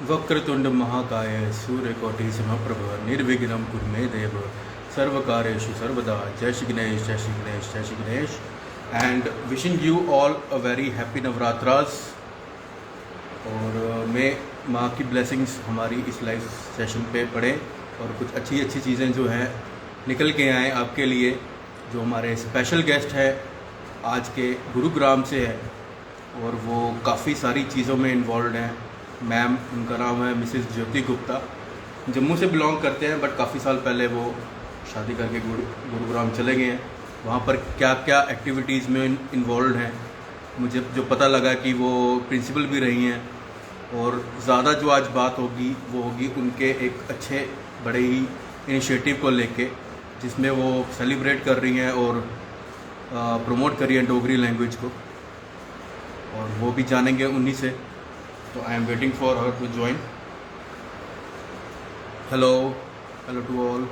वक्रतुंड महाकाय सूर्यकोटि समप्रभ निर्विघ्नं कुरु मे देव सर्वकार्येषु सर्वदा। जय श्री गणेश, जय श्री गणेश, जय Shri Ganesh. And wishing you all a very happy Navratras. और मैं माँ की ब्लेसिंग्स हमारी इस लाइव सेशन पे पढ़े और कुछ अच्छी अच्छी चीज़ें जो हैं निकल के आए आपके लिए। जो हमारे स्पेशल गेस्ट है आज के गुरुग्राम से है और वो काफ़ी सारी चीज़ों में इन्वॉल्व हैं। मैम, उनका नाम है मिसेस ज्योति गुप्ता, जम्मू से बिलोंग करते हैं बट काफ़ी साल पहले वो शादी करके गुरुग्राम चले गए हैं। वहाँ पर क्या क्या एक्टिविटीज़ में इन्वॉल्व हैं, मुझे जो पता लगा कि वो प्रिंसिपल भी रही हैं। और ज़्यादा जो आज बात होगी वो होगी उनके एक अच्छे बड़े ही इनिशिएटिव को लेके, जिसमें वो सेलिब्रेट कर रही हैं और प्रमोट कर रही हैं डोगरी लैंग्वेज को, और वो भी जानेंगे उन्हीं से। तो I am waiting for her to join. Hello, hello to all.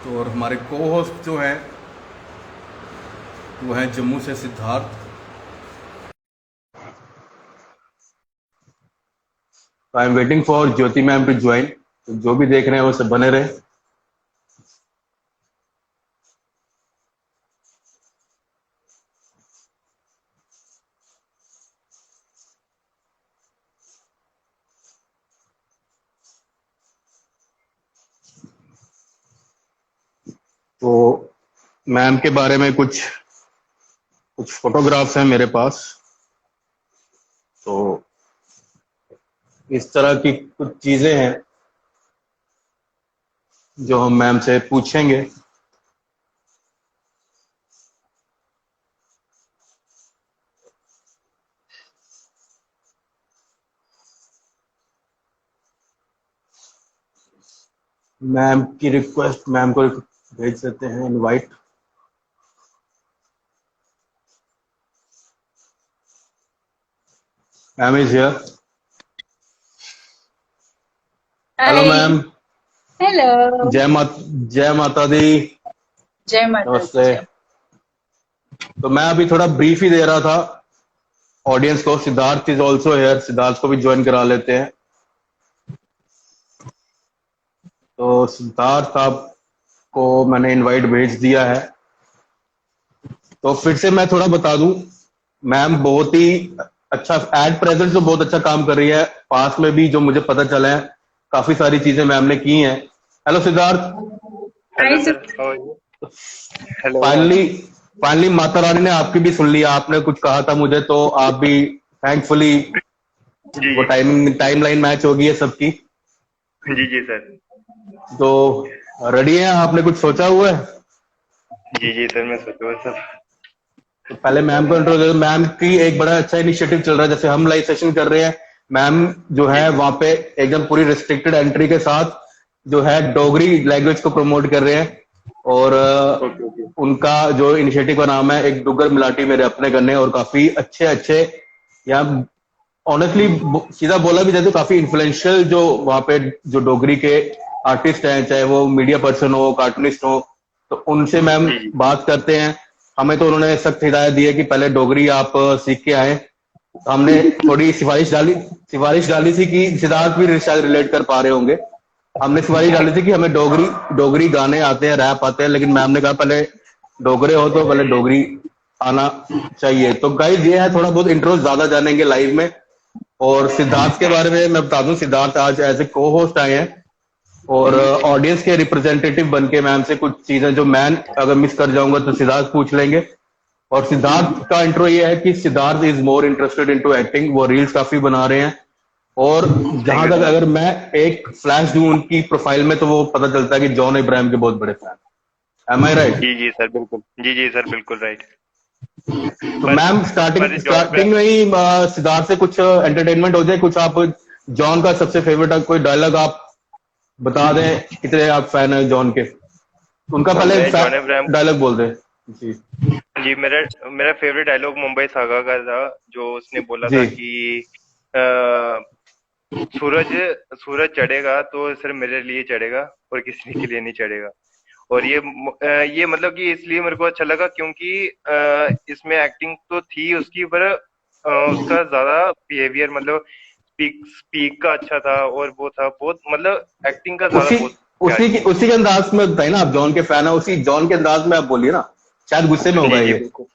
तो और हमारे को होस्ट जो हैं वो हैं जम्मू से Siddharth. I am waiting for Jyoti ma'am to join. तो जो भी देख रहे हैं वो सब बने रहे। तो मैम के बारे में कुछ कुछ फोटोग्राफ्स हैं मेरे पास। तो इस तरह की कुछ चीजें हैं जो हम मैम से पूछेंगे। मैम की रिक्वेस्ट, मैम को भेज देते हैं invite. Ma'am is here. Hello hi. Ma'am. Hello. जय माता दी। जय माता दी। नमस्ते। जय। तो मैं अभी थोड़ा ब्रीफ ही दे रहा था ऑडियंस को। Siddharth is also here, Siddharth को भी ज्वाइन करा लेते हैं। तो सिद्धार्थ आपको मैंने इनवाइट भेज दिया है। तो फिर से मैं थोड़ा बता दूं, मैम बहुत ही अच्छा एट प्रेजेंट तो बहुत अच्छा काम कर रही है। पास में भी जो मुझे पता चला है काफी सारी चीजें मैम ने की हैं। Hello Siddharth. Hi hello sir, sir. How are you? Hello. Finally finally Mata Rani ने आपकी भी सुन लिया। आपने कुछ कहा था मुझे, तो आप भी थैंकफुली जी वो जी टाइमलाइन मैच होगी है सबकी। जी जी सर। तो रेडी है? आपने कुछ सोचा हुआ है? जी जी सर, मैं सोचूंगा सर। तो पहले मैम को इंट्रोड्यूस। मैम की एक बड़ा अच्छा इनिशिएटिव चल रहा है, जैसे हम लाइव सेशन कर रहे हैं। मैम जो जी है वहां पे एकदम पूरी रिस्ट्रिक्टेड एंट्री के साथ जो है डोगरी लैंग्वेज को प्रमोट कर रहे हैं। और ओके ओके। उनका जो इनिशिएटिव का नाम है एक डुगर मिलाटी मेरे अपने करने, और काफी अच्छे अच्छे यहाँ ऑनेस्टली सीधा बोला भी जाए तो काफी इन्फ्लुएंशियल जो वहाँ पे जो डोगरी के आर्टिस्ट हैं, चाहे वो मीडिया पर्सन हो, कार्टूनिस्ट हो, तो उनसे मैम जी जी बात करते हैं। हमें तो उन्होंने सख्त हिदायत दी है कि पहले डोगरी आप सीख के आए। तो हमने थोड़ी सिफारिश डाली थी कि सिद्धार्थ भी शायद रिलेट कर पा रहे होंगे। हमने सिफारिश डाली थी कि हमें डोगरी डोगरी गाने आते हैं, रैप आते हैं, लेकिन मैम ने कहा पहले डोगरे हो तो पहले डोगरी आना चाहिए। तो गाइज ये है, थोड़ा बहुत इंट्रो ज्यादा जानेंगे लाइव में। और सिद्धार्थ के बारे में मैं बता दूं, सिद्धार्थ आज एज ए को होस्ट आए हैं और ऑडियंस के रिप्रेजेंटेटिव बन के मैम से कुछ चीजें जो मैं अगर मिस कर जाऊंगा तो सिद्धार्थ पूछ लेंगे। और सिद्धार्थ का इंट्रो ये है कि Siddharth is more interested into acting. वो रील्स काफी बना रहे हैं। और थैंक जहां यू तक सर। अगर मैं एक फ्लैश दूं उनकी प्रोफाइल में, तो वो पता चलता है कि जॉन इब्राहिम के बहुत बड़े फैन। एम आई राइट? जी जी सर, बिल्कुल। जी जी सर, बिल्कुल राइट। तो पर मैम स्टार्टिंग पर जॉन स्टार्टिंग में ही सिद्धार्थ से कुछ एंटरटेनमेंट हो जाए। कुछ आप जॉन का सबसे फेवरेट कोई डायलॉग आप बता दें, कितने आप फैन हैं जॉन के, उनका पहले मैं जॉन अब्राहम। डायलॉग बोल दें। जी जी, मेरा मेरा फेवरेट डायलॉग मुंबई सागा का था, जो उसने बोला जी। था कि अ, सूरज सूरज चढ़ेगा तो सिर्फ मेरे लिए चढ़ेगा और किसी के लिए नहीं चढ़ेगा। और ये मतलब कि इसलिए मेरे को अच्छा लगा क्योंकि इसमें एक्टिंग तो थी उसकी, पर उसका ज्यादा बिहेवियर मतलब स्पीक का अच्छा था, और वो था बहुत मतलब एक्टिंग का ज्यादा उसी बहुत प्यारी थी। उसी के अंदाज में बताइए ना, आप जॉन के फैन है, उसी जॉन के अंदाज में आप बोलिए ना, शायद गुस्से में जी होगा जी ये। बिल्कुल।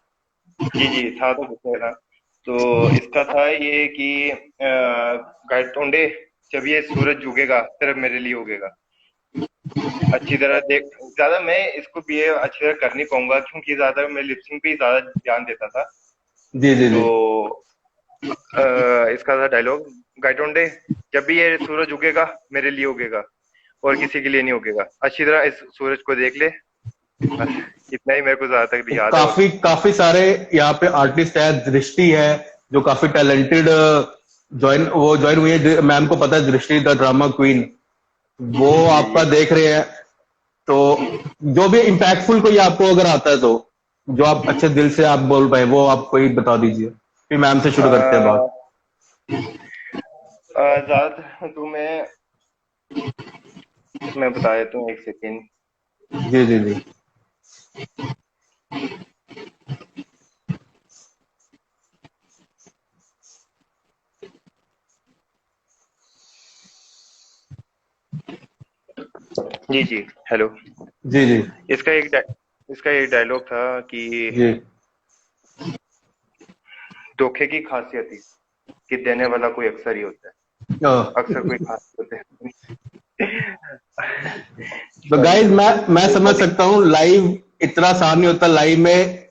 जी जी था तो गुस्से था। तो इसका था ये कि गायतोंडे, जब ये सूरज उगेगा सिर्फ मेरे लिए उगेगा। अच्छी तरह देख, ज्यादा मैं इसको भी अच्छी तरह कर नहीं पाऊंगा क्योंकि ज्यादा मैं लिपसिंग पे ही ज्यादा ध्यान देता था। जी जी तो जी। इसका था डायलॉग, गायतोंडे जब भी ये सूरज उगेगा मेरे लिए उगेगा और किसी के लिए नहीं उगेगा, अच्छी तरह इस सूरज को देख ले। बस इतना ही मेरे को ज्यादा तक याद है। और काफी काफी सारे यहाँ पे आर्टिस्ट है, दृष्टि है जो काफी टैलेंटेड, ज्वाइन हुई है, मैम को पता है दृष्टि द ड्रामा क्वीन, वो जी आपका जी। देख रहे हैं। तो जो भी इम्पैक्टफुल कोई आपको अगर आता है तो जो आप अच्छे दिल से आप बोल पाए वो आप कोई बता दीजिए, फिर मैम से शुरू करते हैं बात। ज्यादातर तो मैं बता देता हूँ, एक सेकेंड। जी जी जी। जी जी हेलो। जी जी इसका एक डायलॉग था कि जी। धोखे की खासियत ही कि देने वाला कोई अक्सर ही होता है, अक्सर कोई खास होता है। तो सॉरी गाइज ब्रो। मैं समझ सकता हूँ, लाइव इतना आसान नहीं होता, लाइव में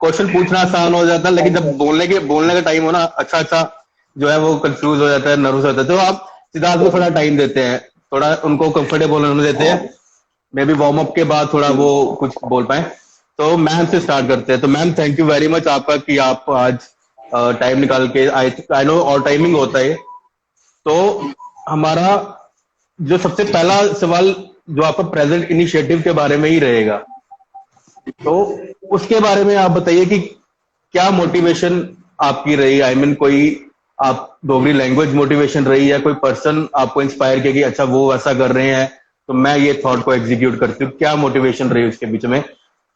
क्वेश्चन पूछना आसान हो जाता है, लेकिन जब बोलने का टाइम हो ना, अच्छा अच्छा जो है वो कंफ्यूज हो जाता है, नर्वस हो जाता है। तो आप सिद्धार्थ को थोड़ा टाइम देते हैं, थोड़ा उनको कंफर्टेबल होने देते हैं, मे बी वार्म अप के बाद थोड़ा वो कुछ बोल पाए। तो मैम से स्टार्ट करते हैं। तो ma'am thank you very much आपका कि आप आज टाइम निकाल के, आई नो और टाइमिंग होता है। तो हमारा जो सबसे पहला सवाल जो आपका प्रेजेंट इनिशिएटिव के बारे में ही रहेगा, तो उसके बारे में आप बताइए कि क्या मोटिवेशन आपकी रही, आई मीन कोई आप डोगरी लैंग्वेज मोटिवेशन रही है, कोई पर्सन आपको इंस्पायर किया कि अच्छा वो ऐसा कर रहे हैं तो मैं ये थॉट को एग्जीक्यूट करती हूँ, क्या मोटिवेशन रही उसके बीच में।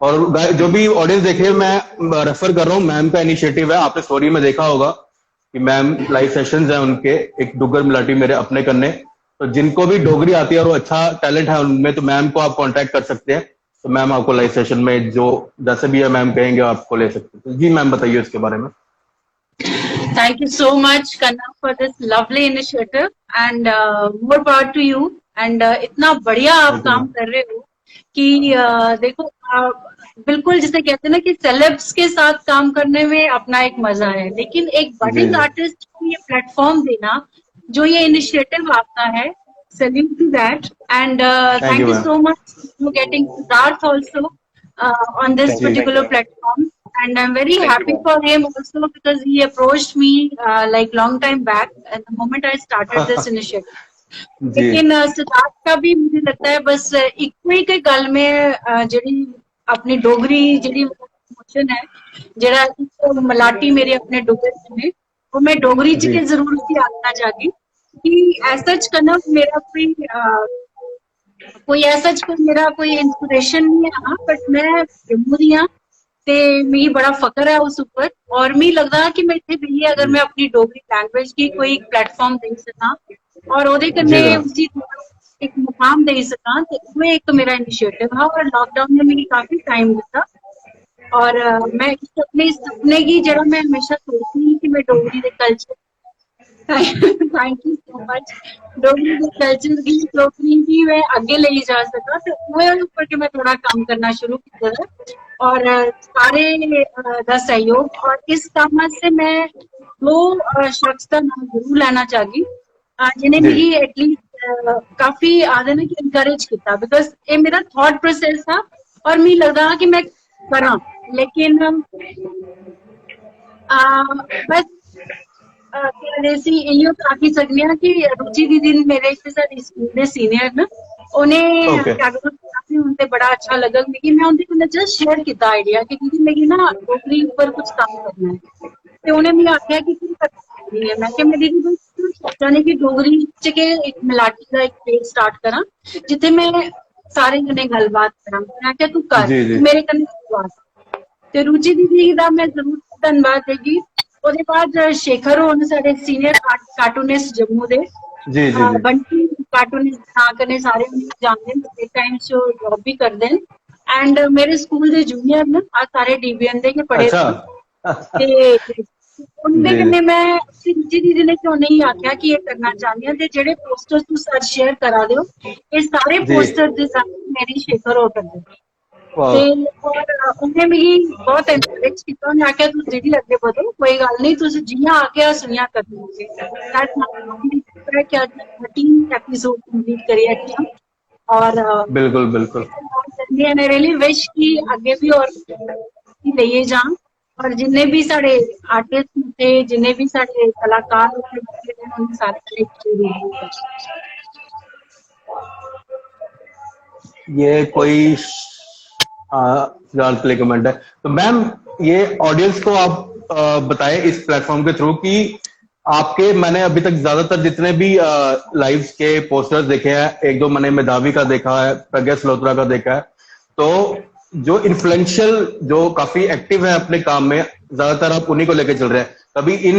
और जो भी ऑडियंस देख रहे हैं, मैं रेफर कर रहा हूँ, मैम का इनिशिएटिव है, आपने स्टोरी में देखा होगा कि मैम लाइव सेशंस है उनके, एक डुगर मिलाटी मेरे अपने करने। तो जिनको भी डोगरी आती है और वो अच्छा टैलेंट है उनमें, तो मैम को आप कांटेक्ट कर सकते हैं। तो मैम आपको लाइव सेशन में जो जैसे भी है मैम कहेंगे आपको ले सकते हैं। तो जी मैम बताइए उसके बारे में। Thank you so much, Kanna, for this lovely initiative and more power to you. And इतना बढ़िया आप थैंक यू काम मैम। कर रहे हो कि देखो बिल्कुल जिसे कहते हैं ना कि सेलेब्स के साथ काम करने में अपना एक मजा है, लेकिन एक जी बडिंग जी। आर्टिस्ट को ये प्लेटफॉर्म देना, जो ये इनिशिएटिव आपका है, salute to that. And thank you thank you ma'am. so much for getting Siddharth also on this जी particular platform. And I'm very thank you happy ma'am. for him also because he approached me like long time back at the moment I started this initiative. जी लेकिन सिद्धार्थ का भी मुझे लगता है बस इक्को ही के गल में ਜਿਹੜੀ अपनी डोगरी ਜਿਹੜੀ इमोशन है, ਜਿਹੜਾ ਇੱਕ ਮਲਾਟੀ ਮੇਰੇ अपने डुगर च ने, वो मैं डोगरी च जी के जरूर सी आखना चाहगी कि ऐसा करना मेरा कोई ऐसा कोई मेरा कोई इंस्पिरेशन नहीं है। हाँ, बट मैं जम्मू दी हाँ ते मिगी बड़ा फकर है उस उप्पर, और मिगी लगदा कि मैं इत्थे बेहियै अगर मैं अपनी डोगरी लैंग्वेज गी कोई प्लेटफॉर्म देई सकां और ओहदे जी कन्नै मैम। उसी एक मुकाम देई सकां, ते वो एक मेरा इनिशिएटिव है। और लॉकडाउन ने मिगी काफी टाइम दित्ता और मैं अपने सपने की जरा मैं हमेशा सोचती हूँ कि मैं डोगरी दे culture thank you so much, Dogri दे कल्चर गी डोगरी गी मैं अग्गे लेई जा सकां, ते ओहदे उप्पर कि मैं थोड़ा काम करना शुरू कीता है। और सारे दा सहयोग, और इस काम से मैं दो शख्स का नाम जरूर लेना चाहगी जिन्हें जी मिगी एटलीस्ट काफी आदे ना कि इनकरेज किया, बिकॉज ये मेरा थॉट प्रोसेस था और मिगी लगदा कि मैं करा, लेकिन बस ਅਸੀਂ ਇਹੋ ਆਖੀ ਸਕਨੇ ਆ ਕਿ रुचि दीदी ने मेरे इतने सारे स्कूल ਦੇ सीनियर ना उन्हें ओके। क्या कहते काफी उनसे बड़ा अच्छा लगा कि मैं उनके कन्नै जस्ट शेयर किया आइडिया कि दीदी मेरी ना डोगरी ऊपर कुछ काम करना है, तो उन्हें मैं आख्या कि की करनी है। मैं कि मैं दीदी कोई सोचा नहीं कि डोगरी च के एक मलाटी का एक पेज स्टार्ट करा जिथे मैं सारे कन्नै गलबात करा। मैं आख्या तू कर, जी जी तू मेरे कन्नै शुरुआत। ते रुचि दीदी का मैं जरूर धन्यवाद देगी ਉਹਦੇ ਬਾਅਦ ਸ਼ੇਖਰ ਹੋਣ ਸਾਡੇ ਸੀਨੀਅਰ ਕਾਰਟੂਨਿਸਟ ਜੰਮੂ ਦੇ जी जी जी ਬੰਟੀ ਕਾਰਟੂਨਿਸਟ ਬਣਾ ਕੇ ਨੇ ਸਾਰੇ ਉਹਨੂੰ ਜਾਣਦੇ ਨੇ ਟਾਈਮ ਚ ਜੌਬ ਵੀ ਕਰਦੇ ਨੇ ਐਂਡ ਮੇਰੇ ਸਕੂਲ ਦੇ ਜੂਨੀਅਰ ਨੇ ਆ ਸਾਰੇ ਡੀਬੀਐਨ ਦੇ ਕੇ ਪੜ੍ਹੇ अच्छा ਤੇ ਉਹਦੇ ਜੀ। ਕਨੇ ਮੈਂ ਸਿੱਜੀ ਦੀਦੀ ਨੇ ਕਿਉਂ ਨਹੀਂ ਆਖਿਆ ਕਿ ਇਹ ਕਰਨਾ ਚਾਹੁੰਦੀ ਹਾਂ ਤੇ ਜਿਹੜੇ ਪੋਸਟਰਸ ਤੂੰ ਸਰ ਸ਼ੇਅਰ ਕਰਾ ਦਿਓ ਇਹ ਸਾਰੇ ਜੀ। ਪੋਸਟਰ ਡਿਜ਼ਾਈਨ ਮੇਰੀ ਸ਼ੇਖਰ ਹੋ ਕਰਦੇ वाह ਤੇ ਔਰ ਉਹਨੇ ਵੀ ਬਹੁਤ ਐਨਕਰੇਜ ਕੀਤਾ ਉਹਨੇ ਆਖਿਆ ਤੂੰ ਦੀਦੀ ਅੱਗੇ ਵਧੋ ਕੋਈ ਗੱਲ ਨਹੀਂ ਤੁਸੀਂ ਜੀਆਂ ਆ ਕੇ ਸੁਣਿਆ ਕਰੋਗੇ ਦੈਟ ਨਾਟ ਕਿ ਅੱਜ 13 एपिसोड कंप्लीट करी अच्छा और बिल्कुल बिल्कुल आई रियली विश कि आगे भी और लिए जान और जिन्ने भी साढ़े आर्टिस्ट थे जिन्ने भी साढ़े कलाकार उन्हें सारे ये कोई फिलहाल के लिए कमेंट है तो मैम ये ऑडियंस को आप बताएं इस प्लेटफॉर्म के थ्रू कि आपके मैंने अभी तक ज्यादातर जितने भी लाइव्स के पोस्टर्स देखे हैं, एक दो मैंने मेधावी का देखा है, प्रज्ञा सलोत्रा का देखा है, तो जो इन्फ्लुएंशियल जो काफी एक्टिव है अपने काम में ज्यादातर आप उन्हीं को लेकर चल रहे हैं। कभी इन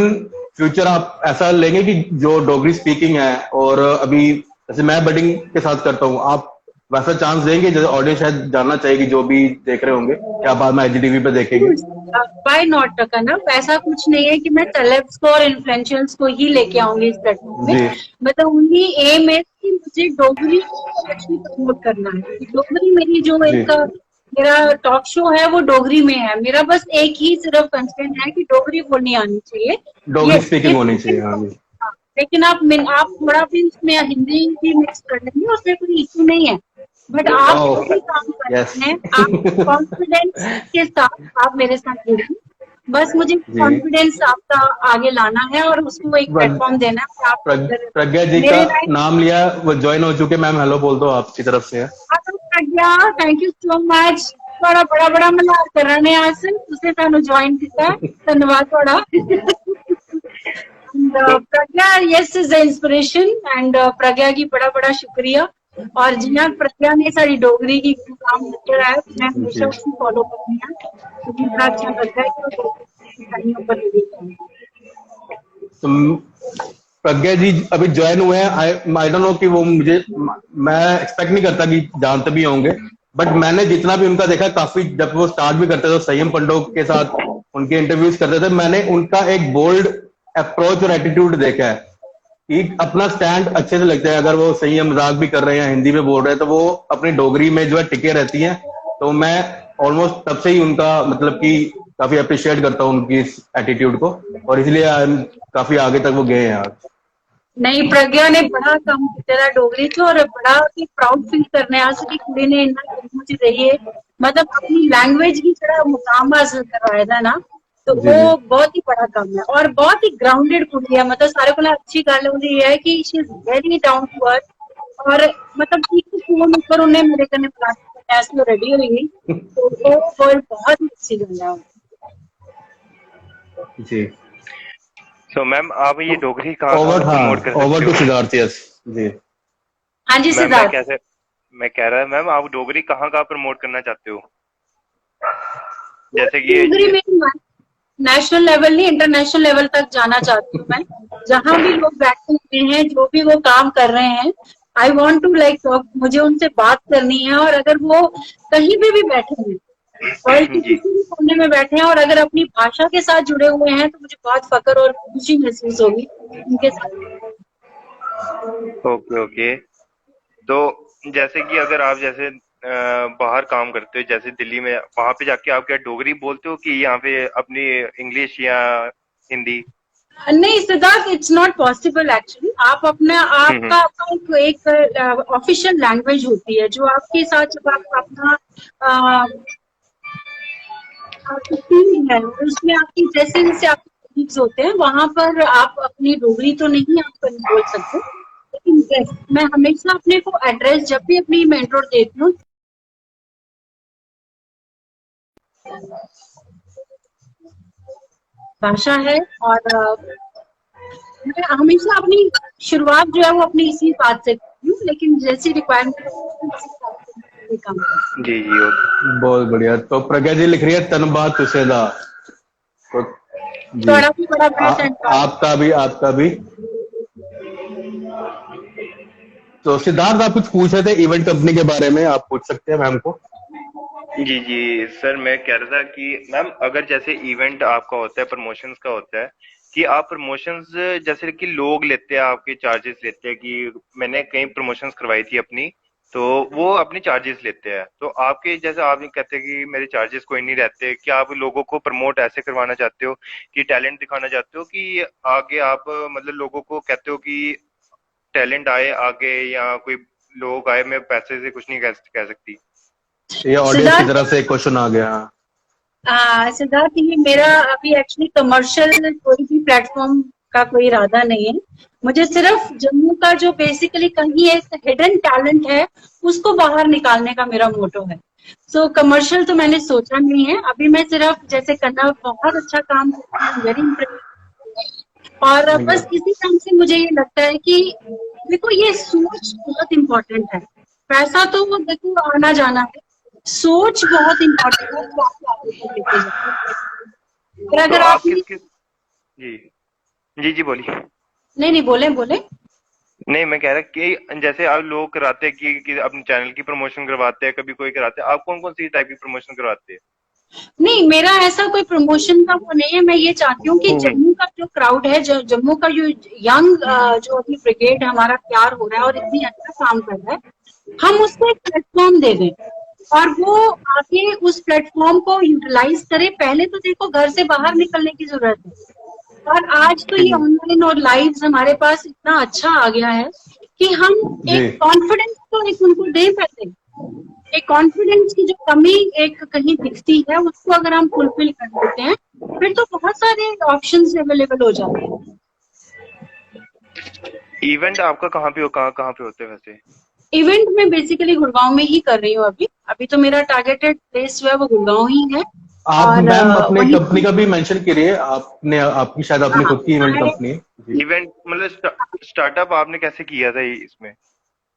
फ्यूचर आप ऐसा लेंगे कि जो डोगरी स्पीकिंग है और अभी जैसे मैं बडिंग के साथ करता हूँ, आप वैसा चांस देंगे जैसे ऑडियंस शायद जानना चाहिए जो भी देख रहे होंगे क्या बाद में IGTV पे देखेंगे? बाय नॉट कनव ऐसा कुछ नहीं है कि मैं सेलेब्स को और इन्फ्लुएंशियल्स को ही लेके आऊंगी इस प्लेटफॉर्म में मतलब उन्हीं एम है कि मुझे डोगरी को प्रमोट करना है डोगरी मेरी जो एक मेरा टॉक शो है वो डोगरी में है मेरा बस एक ही सिर्फ कंस्ट्रेंट है कि डोगरी बोलनी आनी चाहिए डोगरी स्पीकिंग होनी चाहिए हाँ जी। लेकिन आप थोड़ा भी उसमें हिंदी भी मिक्स कर लेंगे उसमें कोई इशू नहीं है बट आप भी काम कर रहे हैं आप कॉन्फिडेंस के साथ आप मेरे साथ जुड़िए बस मुझे कॉन्फिडेंस आपका आगे लाना है और उसको एक प्लेटफॉर्म देना है आप प्रज्ञा जी का नाम लिया वो ज्वाइन हो चुके मैम हेलो बोल दो आपकी तरफ से प्रज्ञा थैंक यू सो मच थोड़ा बड़ा मलार कर रहे हैं आज तुसे सानू ज्वाइन किया धन्यवाद थोड़ा Pragya yes is the inspiration and Pragya की बड़ा शुक्रिया और जिन्हें प्रज्ञा ने सारी डोगरी की काम किया है मैं हमेशा उसको फॉलो करनी है क्योंकि बड़ा अच्छा लगता है तो प्रज्ञा जी अभी ज्वाइन हुए हैं आई डोंट नो कि वो मुझे मैं एक्सपेक्ट नहीं करता कि जानते भी होंगे बट मैंने जितना भी उनका देखा काफी जब वो स्टार्ट भी करते थे संयम पंडो के साथ उनके इंटरव्यूज करते थे मैंने उनका एक बोल्ड अप्रोच और एटीट्यूड देखा है कि अपना स्टैंड अच्छे से लगता है अगर वो सही मजाक भी कर रहे हैं हिंदी में बोल रहे हैं तो वो अपनी डोगरी में जो है टिके रहती हैं तो मैं ऑलमोस्ट तब से ही उनका मतलब कि काफी अप्रिशिएट करता हूँ उनकी इस एटीट्यूड को और इसलिए काफी आगे तक वो गए हैं आज नहीं प्रज्ञा ने बड़ा काम किया डोगरी च और बड़ा प्राउड फील करने कि कुड़ी ने इन्ना च रही है मतलब अपनी लैंग्वेज की जरा मुकाम हासिल करवाया था ना तो वो बहुत ही बड़ा काम है और बहुत ही ग्राउंडेड कुड़ी है मतलब सारे को अच्छी गल ये है कि she is very down to earth और मतलब एक फोन ऊपर उन्हें मेरे कने प्लास्टिक रेडी हुई तो वो बहुत ही अच्छी गल है जी सो मैम आप ये डोगरी कहाँ प्रमोट कर सकते हो? ओवर टू सिद्धार्थ यस जी हाँ जी सिद्धार्थ मैं कह रहा मैम आप डोगरी कहाँ प्रमोट करना चाहते हो जैसे कि डोगरी में नेशनल लेवल नहीं इंटरनेशनल लेवल तक जाना चाहती हूँ मैं जहाँ भी लोग बैठे हुए हैं जो भी वो काम कर रहे हैं आई वॉन्ट टू लाइक मुझे उनसे बात करनी है और अगर वो कहीं भी बैठे हैं वर्ल्ड के किसी भी कोने में बैठे हैं और अगर अपनी भाषा के साथ जुड़े हुए हैं तो मुझे बहुत फक्र और खुशी महसूस होगी उनके साथ ओके तो जैसे कि अगर आप जैसे बाहर काम करते हो जैसे दिल्ली में वहां पे जाके आप क्या डोगरी बोलते हो कि यहाँ पे अपनी इंग्लिश या हिंदी नहीं Siddharth it's not possible actually आप अपना आपका एक ऑफिशियल लैंग्वेज होती है जो आपके साथ जब आप अपना है उसमें आपकी जैसे आपके कलीग्स होते हैं वहां पर आप अपनी डोगरी तो नहीं आप बोल सकते लेकिन मैं हमेशा अपने को एड्रेस जब भी अपनी मेंटोर देती हूँ भाषा है और मैं हमेशा अपनी शुरुआत जो है वो अपनी इसी बात से करती हूँ लेकिन जैसी रिक्वायरमेंट जी बहुत बढ़िया तो प्रज्ञा जी लिख रही है तनबा तुसेदा तो जी। बड़ा भी बड़ा बेस्ट एंड आपका भी। तो सिद्धार्थ, आप कुछ पूछ रहे थे इवेंट कंपनी के बारे में, आप पूछ सकते हैं मैम को। जी जी सर, मैं कह रहा था कि मैम अगर जैसे इवेंट आपका होता है, प्रमोशंस का होता है, कि आप प्रमोशंस जैसे कि लोग लेते हैं, आपके चार्जेस लेते हैं, कि मैंने कई प्रमोशंस करवाई थी अपनी, तो वो अपने चार्जेस लेते हैं, तो आपके जैसे आप ये कहते हैं कि मेरे चार्जेस कोई नहीं रहते, क्या आप लोगों को प्रमोट ऐसे करवाना चाहते हो कि टैलेंट दिखाना चाहते हो, कि आगे आप मतलब लोगों को कहते हो कि टैलेंट आए आगे, या कोई लोग आए, मैं पैसे से कुछ नहीं कह सकती। ये ऑडियंस की सिद्धार्थ, तरफ से एक क्वेश्चन आ गया। सिद्धार्थ, ये मेरा अभी एक्चुअली कमर्शियल कोई भी प्लेटफॉर्म का कोई इरादा नहीं है। मुझे सिर्फ जम्मू का जो बेसिकली कहीं एक हिडन टैलेंट है उसको बाहर निकालने का मेरा मोटो है। सो कमर्शियल तो मैंने सोचा नहीं है अभी। मैं सिर्फ जैसे करना बहुत अच्छा काम करती हूँ, वेरी इंप्रेसिव, और बस इसी काम से मुझे ये लगता है कि देखो ये सोच बहुत इम्पोर्टेंट है। पैसा तो वो देखो आना जाना है, सोच बहुत इम्पोर्टेंट है जो आपको आगे तक लेके जाए। और तो अगर आप आपने, किस किस जी जी जी बोलिए। नहीं नहीं, बोले बोले। नहीं, मैं कह रहा कि जैसे आप लोग कराते हैं कि अपने चैनल की प्रमोशन करवाते हैं, कभी कोई कराते हैं, आप कौन कौन सी टाइप की प्रमोशन करवाते हैं? नहीं, मेरा ऐसा कोई प्रमोशन का वो नहीं है। मैं ये चाहती हूँ कि जम्मू का जो क्राउड है, जो जम्मू का जो यंग जो अभी ब्रिगेड हमारा तैयार हो रहा है और इतनी अच्छा काम कर रहा है, हम उसको एक प्लेटफॉर्म दे दें और वो आगे उस प्लेटफॉर्म को यूटिलाइज करे। पहले तो देखो घर से बाहर निकलने की जरूरत है, और आज तो ये ऑनलाइन और लाइव्स हमारे पास इतना अच्छा आ गया है कि हम जी। एक कॉन्फिडेंस तो एक उनको दे पहले। एक कॉन्फिडेंस की जो कमी एक कहीं दिखती है उसको अगर हम फुलफिल कर देते हैं फिर तो बहुत सारे ऑप्शंस अवेलेबल हो जाते हैं। इवेंट आपका कहाँ पे होते हैं वैसे? इवेंट में बेसिकली गुड़गांव में ही कर रही हूँ अभी। अभी तो मेरा टारगेटेड प्लेस जो है वो गुड़गांव ही है। आप और मैम अपनी वहीं, कंपनी का भी मेंशन करिए। आपने आपकी शायद अपनी हाँ, खुद की इवेंट कंपनी है। जी। इवेंट मतलब स्टार्टअप आपने कैसे किया था इसमें?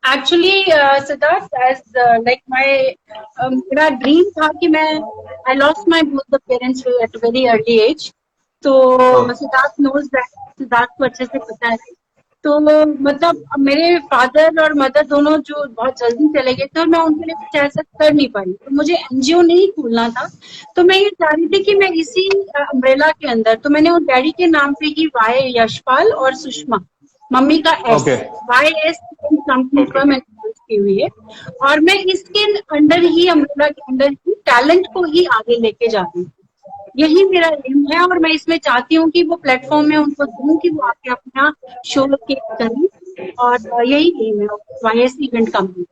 Actually Siddharth, as like my, मेरा ड्रीम था कि मैं, I lost my both the parents at very early age. तो सिद्धार्थ नोज दैट, सिद्धार्थ को अच्छे से पता है। तो मतलब मेरे फादर और मदर दोनों जो बहुत जल्दी चले गए थे और मैं उनके लिए कुछ ऐसा कर नहीं पाई, तो मुझे एनजीओ नहीं खोलना था। तो मैं ये चाह रही थी कि मैं इसी अम्ब्रेला के अंदर, तो मैंने उन डैडी के नाम पे ही वाई यशपाल और सुषमा, मम्मी का S, okay. YS company okay पर मैंने लॉन्च की हुई है। और मैं इसके अंडर ही, अम्ब्रेला के अंदर ही टैलेंट को ही आगे लेके जा रही हूँ। यही मेरा एम है और मैं इसमें चाहती हूँ कि वो प्लेटफॉर्म में उनको दूं कि वो आके अपना शो करें, और यही एम है YS इवेंट कंपनी।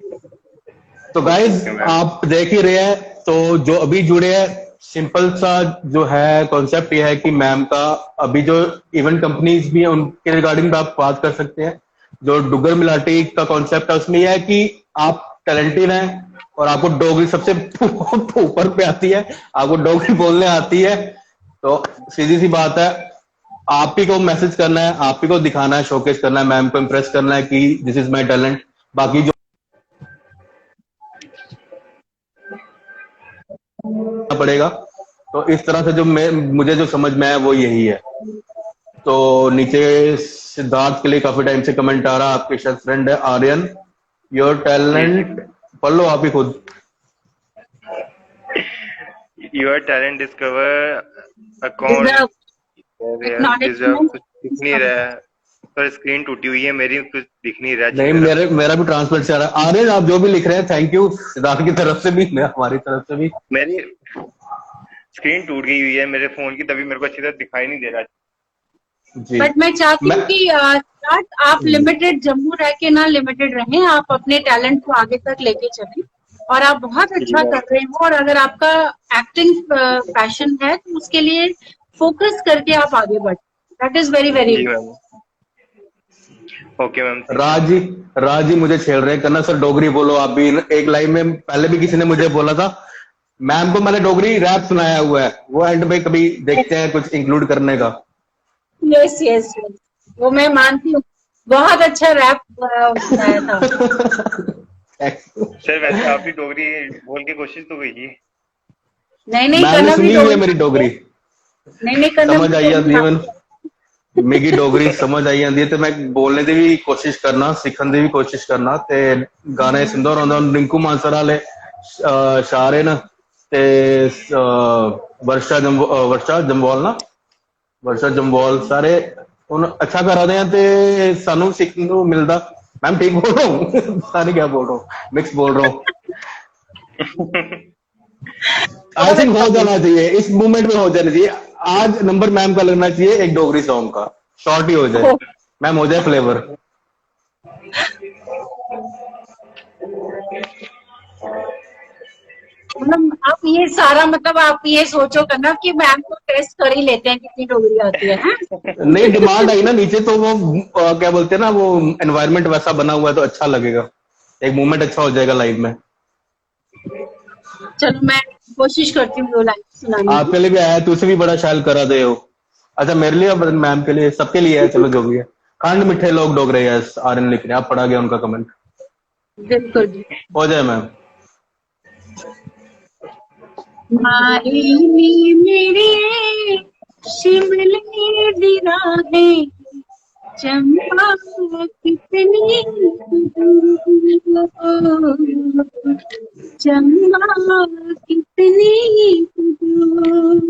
तो गाइज आप देख ही रहे हैं, तो जो अभी जुड़े हैं, सिंपल सा जो है कॉन्सेप्ट ये है कि मैम का अभी जो इवेंट कंपनीज भी है उनके रिगार्डिंग आप बात कर सकते हैं। जो डुगर मिलाटी का कॉन्सेप्ट है उसमें यह है कि आप टैलेंटेड हैं और आपको डोगरी सबसे ऊपर पे आती है, आपको डोगरी बोलने आती है, तो सीधी सी बात है, आप ही को मैसेज करना है, आप ही को दिखाना है, शोकेस करना है, मैम को इम्प्रेस करना है कि दिस इज माई टैलेंट। बाकी जो पड़ेगा, तो इस तरह से जो मुझे जो समझ में है वो यही है। तो नीचे सिद्धार्थ के लिए काफी टाइम से कमेंट आ रहा, आपके शायद फ्रेंड है आर्यन, योर टैलेंट पढ़ लो आप ही खुद। Your talent discover account deserve, कुछ दिख नहीं रहा है पर स्क्रीन टूटी हुई है मेरी, कुछ दिख नहीं रहा। नहीं, मेरा भी ट्रांसलेट से आ रहा है। आर्यन, आप जो भी लिख रहे हैं थैंक यू, सिद्धार्थ की तरफ से भी, हमारी तरफ से भी। मेरी स्क्रीन टूट गई हुई है मेरे फोन की, तभी मेरे को अच्छी तरह दिखाई नहीं दे रहा। जी। बट मैं चाहती हूँ कि आप लिमिटेड जम्मू रह के ना लिमिटेड रहें, आप अपने टैलेंट को आगे तक लेके चलें। और आप बहुत अच्छा कर रहे हो, और अगर आपका एक्टिंग पैशन है तो उसके लिए फोकस करके आप आगे बढ़े। That is very very. Okay ma'am. Raj ji मुझे छेड़ रहे हैं, करना सर डोगरी बोलो आप भी। एक लाइन में पहले भी किसी ने मुझे बोला था, मैम को मैंने डोगरी रैप सुनाया हुआ है, वो एंड में कभी देखते हैं कुछ इंक्लूड करने का। यस यस यस, वो मैं मानती हूँ, बहुत अच्छा रैप सुनाया था। सर वैसे आप भी डोगरी बोल के कोशिश तो कीजिए। नहीं, मैंने सुनी हुई है मेरी डोगरी। नहीं कल समझ आई जाती है मैनू मेरी डोगरी समझ आई जाती है ते मैं बोलने की भी कोशिश करना सीखने की भी कोशिश करना ते गाने सुनदा रौंदा रिंकू मानसर वाले शारे न ते वर्षा जंबोल ना वर्षा जंबोल सारे उन अच्छा करा दे हैं ते सानू सीखने को मिलता। मैम ठीक बोल रहा हूँ सारे क्या बोल रहा हूँ मिक्स बोल रहा हूँ। आई बहुत थिंक अच्छा हो बोला। जाना चाहिए इस मूवमेंट में हो जाना चाहिए। आज नंबर मैम का लगना चाहिए एक डोगरी सॉन्ग का शॉर्ट ही हो जाए मैम हो जाए फ्लेवर। मतलब आप ये सारा मतलब आप ये सोचो करना कि मैम को टेस्ट कर ही लेते हैं कितनी डोगरी आती है हैं? नहीं डिमांड आई ना नीचे तो वो क्या बोलते हैं ना वो एनवायरनमेंट वैसा बना हुआ है तो अच्छा लगेगा एक मूवमेंट अच्छा हो जाएगा लाइव में। चलो मैं कोशिश करती हूँ 2 लाइन सुनाने की। आपके लिए भी आया तुझसे भी बड़ा शायल करा दे हो। अच्छा मेरे लिए और मैम के लिए सबके लिए है चलो जो भी है। खंड मिठे लोग डोगरे यस आर्यन लिख रहे हैं आप पढ़ा गया उनका कमेंट बिल्कुल। हो जाए मैम। माही नी मेरी शिमले दी राहें चंपा कितनी दूर, चंपा कितनी दूर,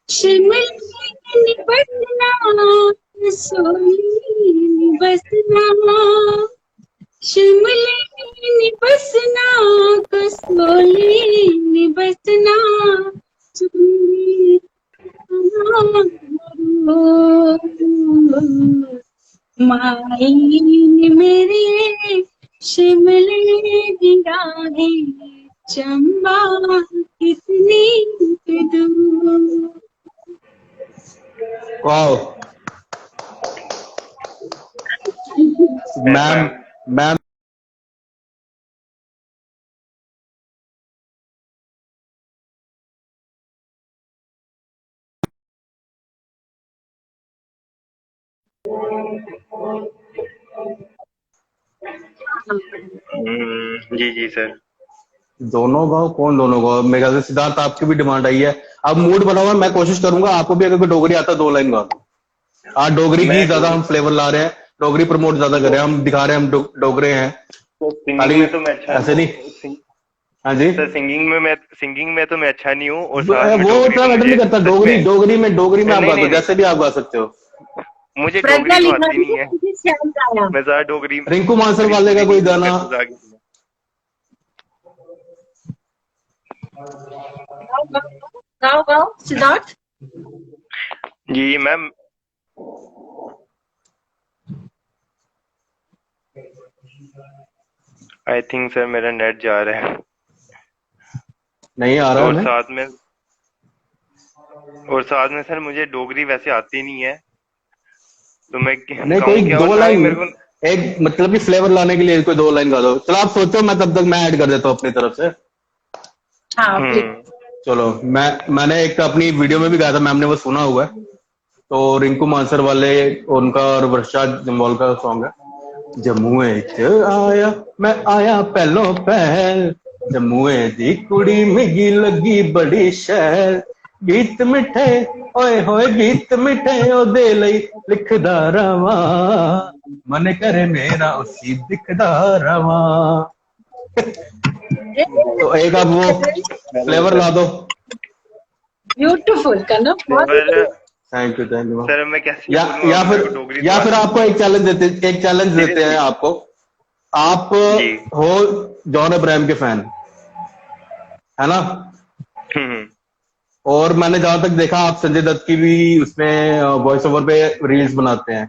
शिमले बसना सोनी बसना, शिमले बसना कसोली बसना, चुन्नी माही मेरी शिमले दी राहें चंबा कितनी दूर। Wow ma'am ma'am ma'am ma'am जी जी सर। दोनों गाओ कौन दोनों गाओ मेरे ख्याल से सिद्धार्थ आपकी भी डिमांड आई है। अब मूड बना हुआ है, मैं कोशिश करूंगा आपको भी अगर कोई डोगरी आता है 2 लाइन गा दो। आज डोगरी की मैं ज्यादा हम डोगरी फ्लेवर ला रहे हैं डोगरी प्रमोट ज्यादा कर रहे हैं हम दिखा रहे हैं हम डोगरे हैं तो सिंगिंग खाली में तो मैं अच्छा ऐसे नहीं। हाँ जी सर सिंगिंग में तो मैं अच्छा नहीं हूँ और साथ में वो डोगरी उतना तो मैटर मुझे नहीं करता सच में डोगरी में आप नहीं गा दो नहीं नहीं जैसे भी आप गा सकते हो। मुझे प्रज्ञा डोगरी तो लिखा आती थी नहीं है। मुझे शायद आया। मैं ज्यादा डोगरी रिंकू मानसर डोगरी वाले का पूरी कोई नहीं गाना कर आगे। गाओ गाओ गाओ गाओ सिद्धार्थ। जी मैम। आई थिंक सर मेरा नेट जा रहा है नहीं आ रहा है और हमें। साथ में सर मुझे डोगरी वैसे आती नहीं है तो मैं नहीं गाऊं कोई क्या और दो ना ही लाइन मेरे को। एक मतलब कि फ्लेवर लाने के लिए कोई 2 लाइन गा दो चलो आप सोचो मैं तब तक मैं ऐड कर देता हूँ अपनी तरफ से। हाँ प्लीज। हम्म चलो मैंने एक अपनी वीडियो में भी गाया था मैम ने वो सुना हुआ है। तो रिंकू मानसर वाले उनका और वर्षा जम्वाल का सॉन्ग है जम्मूए च आया मैं आया पहलों पहल जम्मूए दी कुड़ी मिगी लगी बड़ी शैल गीत मिठे ओए होए गीत मिठे ओदे लई लिखदा रवां मन करे मेरा उसी दिखदा रवां। तो एक आप वो हेलो फ्लेवर सर। ला दो। ब्यूटीफुल करना बहुत ही फ्लेवर थैंक यू सर मैं कैसे बोलूं अब मेरे को डोगरी तो या फिर आती आपको नहीं है एक चैलेंज देते हैं सीरियसली। आपको। आप जी। हो जॉन अब्राहम के फैन है ना। हम्म। और मैंने जहां तक देखा आप संजय दत्त की भी उसमें वॉइस ओवर पे रील्स बनाते हैं।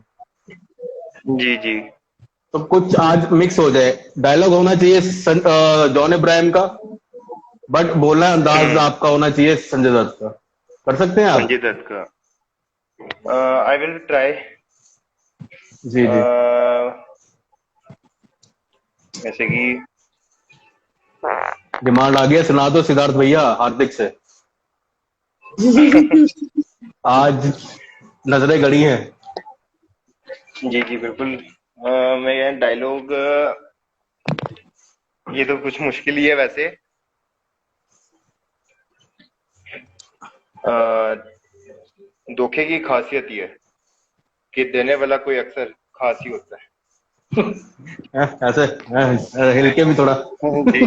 जी जी। तो कुछ आज मिक्स हो जाए डायलॉग होना चाहिए जॉन अब्राहम का बट बोलना अंदाज हम्म। आपका होना चाहिए संजय दत्त का कर सकते हैं आप। संजय दत्त का आई विल ट्राई। जी जी जैसे कि डिमांड आ गया सुना दो सिद्धार्थ भैया हार्दिक से आज नजरें गड़ी हैं। जी जी बिल्कुल। मैं डायलॉग ये तो कुछ मुश्किल ही है वैसे। धोखे की खासियत ये है कि देने वाला कोई अक्सर खास ही होता है। ऐसे हिल के भी थोड़ा जी।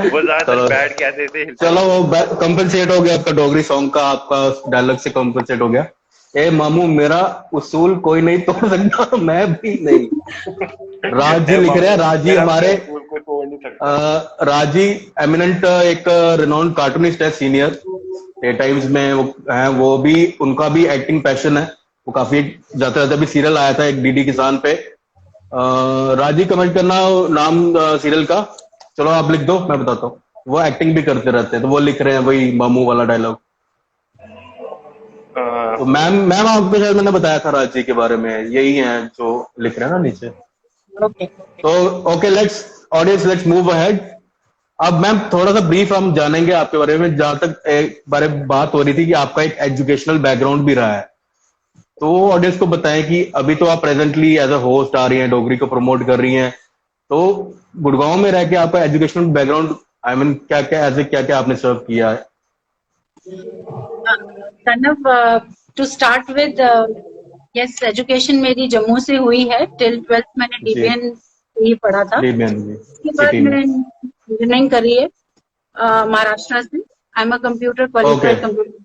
वो ज्यादातर चलो बैठ के ऐसे ऐसे हिलते चलो, हैं। वो कंपनसेट हो गया आपका डोगरी सॉन्ग का, आपका डायलॉग से कंपनसेट हो गया। ए मामू मेरा उसूल कोई नहीं तोड़ सकता, मैं भी नहीं। राज जी ए लिख रहे हैं, मामू राज जी मेरा हमारे उसूल कोई तोड़ नहीं सकता। राज जी एमिनेंट एक रिनोन्ड कार्टूनिस्ट है, सीनियर ए टाइम्स में वो हैं। वो भी, उनका भी एक्टिंग पैशन है, वो काफी जाते जाते भी सीरियल आया था एक डीडी किसान पे। राज जी कमेंट करना नाम सीरियल का। चलो आप लिख दो, मैं बताता हूँ। वो एक्टिंग भी करते रहते हैं, तो वो लिख रहे हैं वही मामू वाला डायलॉग। तो मैम मैम आपको शायद मैंने बताया था राज जी के बारे में, यही है जो लिख रहे हैं ना नीचे। ओके। तो okay, let's audience, let's move ahead. अब मैम थोड़ा सा ब्रीफ हम जानेंगे आपके बारे में। जहां तक एक बारे बात हो रही थी कि आपका एक एजुकेशनल बैकग्राउंड भी रहा है, तो ऑडियंस को बताएं कि अभी तो आप प्रेजेंटली एज अ होस्ट आ रही हैं, डोगरी को प्रमोट कर रही हैं। तो गुड़गांव में रह के आपका एजुकेशनल बैकग्राउंड, आई मीन क्या क्या ऐसे क्या क्या आपने सर्व किया है? कनव, to start with, yes, education मेरी जम्मू से हुई है। टिल 12th मैंने जी, डीबीएन ही पढ़ा था। डीबीएन जी, उसके बाद सिटी में। मैंने इंजीनियरिंग करी है महाराष्ट्र से। I am a computer okay, qualified computer.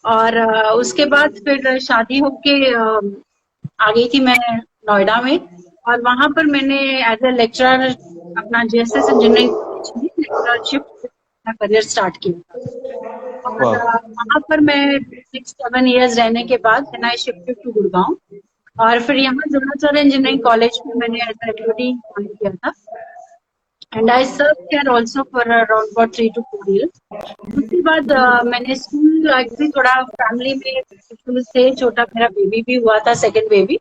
और उसके बाद फिर शादी होके आ गई थी मैं नोएडा में, और वहां पर मैंने एज ए लेक्चरर अपना जेएसएस इंजीनियरिंग कॉलेज में लेक्चरशिप अपना करियर स्टार्ट किया। और वाह, वहां पर मैं 6-7 years रहने के बाद then I shifted to Gurgaon. और फिर यहाँ द्रोणाचार्य इंजीनियरिंग कॉलेज में मैंने एज ए एचओडी ज्वाइन किया था। And I serve here also for around about 3 to 4 years। उसके बाद मैंने स्कूल एक्चुअली थोड़ा फैमिली में issues थे, छोटा मेरा बेबी भी हुआ था, सेकंड बेबी।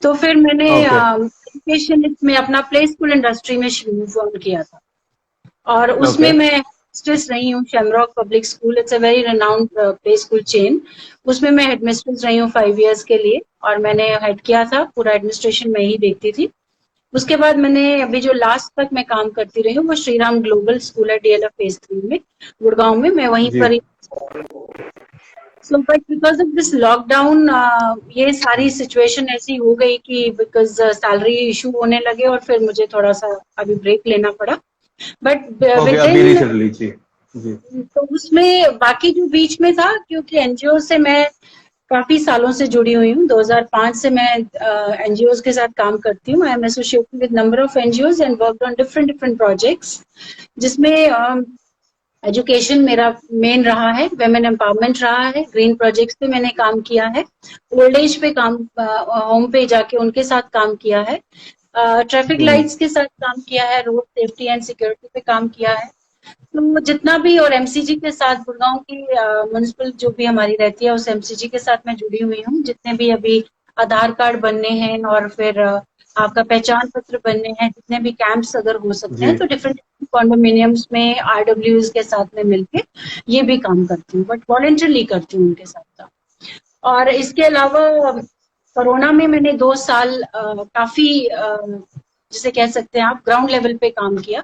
तो फिर मैंने ओके, एजुकेशन में अपना प्ले स्कूल इंडस्ट्री में ज्वाइन किया था। और उसमें ओके, मैं हेडमिस्ट्रेस रही हूँ shamrock public school. It's a very renowned play school chain. उसमें मैं हेडमिस्ट्रेस रही हूँ 5 years के लिए, और मैंने हेड किया था, पूरा एडमिनिस्ट्रेशन में ही देखती थी। उसके बाद मैंने अभी जो लास्ट तक मैं काम करती रही हूँ वो श्रीराम ग्लोबल स्कूल है डीएलएफ फेज 3 में, गुड़गांव में। मैं वहीं जी, पर ही। So but because of this lockdown ये सारी सिचुएशन ऐसी हो गई कि बिकॉज सैलरी इशू होने लगे, और फिर मुझे थोड़ा सा अभी ब्रेक लेना पड़ा। बट ओके, विद अभी इन, रिसेंटली जी, जी, तो उसमें बाकी जो बीच में था, क्योंकि एनजीओ से मैं काफी सालों से जुड़ी हुई हूँ। 2005 से मैं एनजीओ के साथ काम करती हूँ। I am associated with number of NGO and worked on different different projects, जिसमें एजुकेशन मेरा मेन रहा है, वेमेन एम्पावरमेंट रहा है, ग्रीन प्रोजेक्ट्स पे मैंने काम किया है, ओल्ड एज पे काम, होम पे जाके उनके साथ काम किया है, ट्रैफिक लाइट्स के साथ काम किया है, रोड सेफ्टी एंड सिक्योरिटी पे काम किया है। तो जितना भी, और एमसीजी के साथ, गुड़गांव की म्युनिसिपल जो भी हमारी रहती है उस एमसीजी के साथ मैं जुड़ी हुई हूँ। जितने भी अभी आधार कार्ड बनने हैं, और फिर आपका पहचान पत्र बनने हैं, जितने भी कैंप्स अगर हो सकते हैं, जी, तो डिफरेंट कॉन्डोमिनियम्स में आरडब्ल्यूज के साथ में मिलके ये भी काम करती हूँ, बट वॉलंटरली करती हूँ उनके साथ काम। और इसके अलावा कोरोना में मैंने 2 साल काफी जिसे कह सकते हैं आप ग्राउंड लेवल पे काम किया,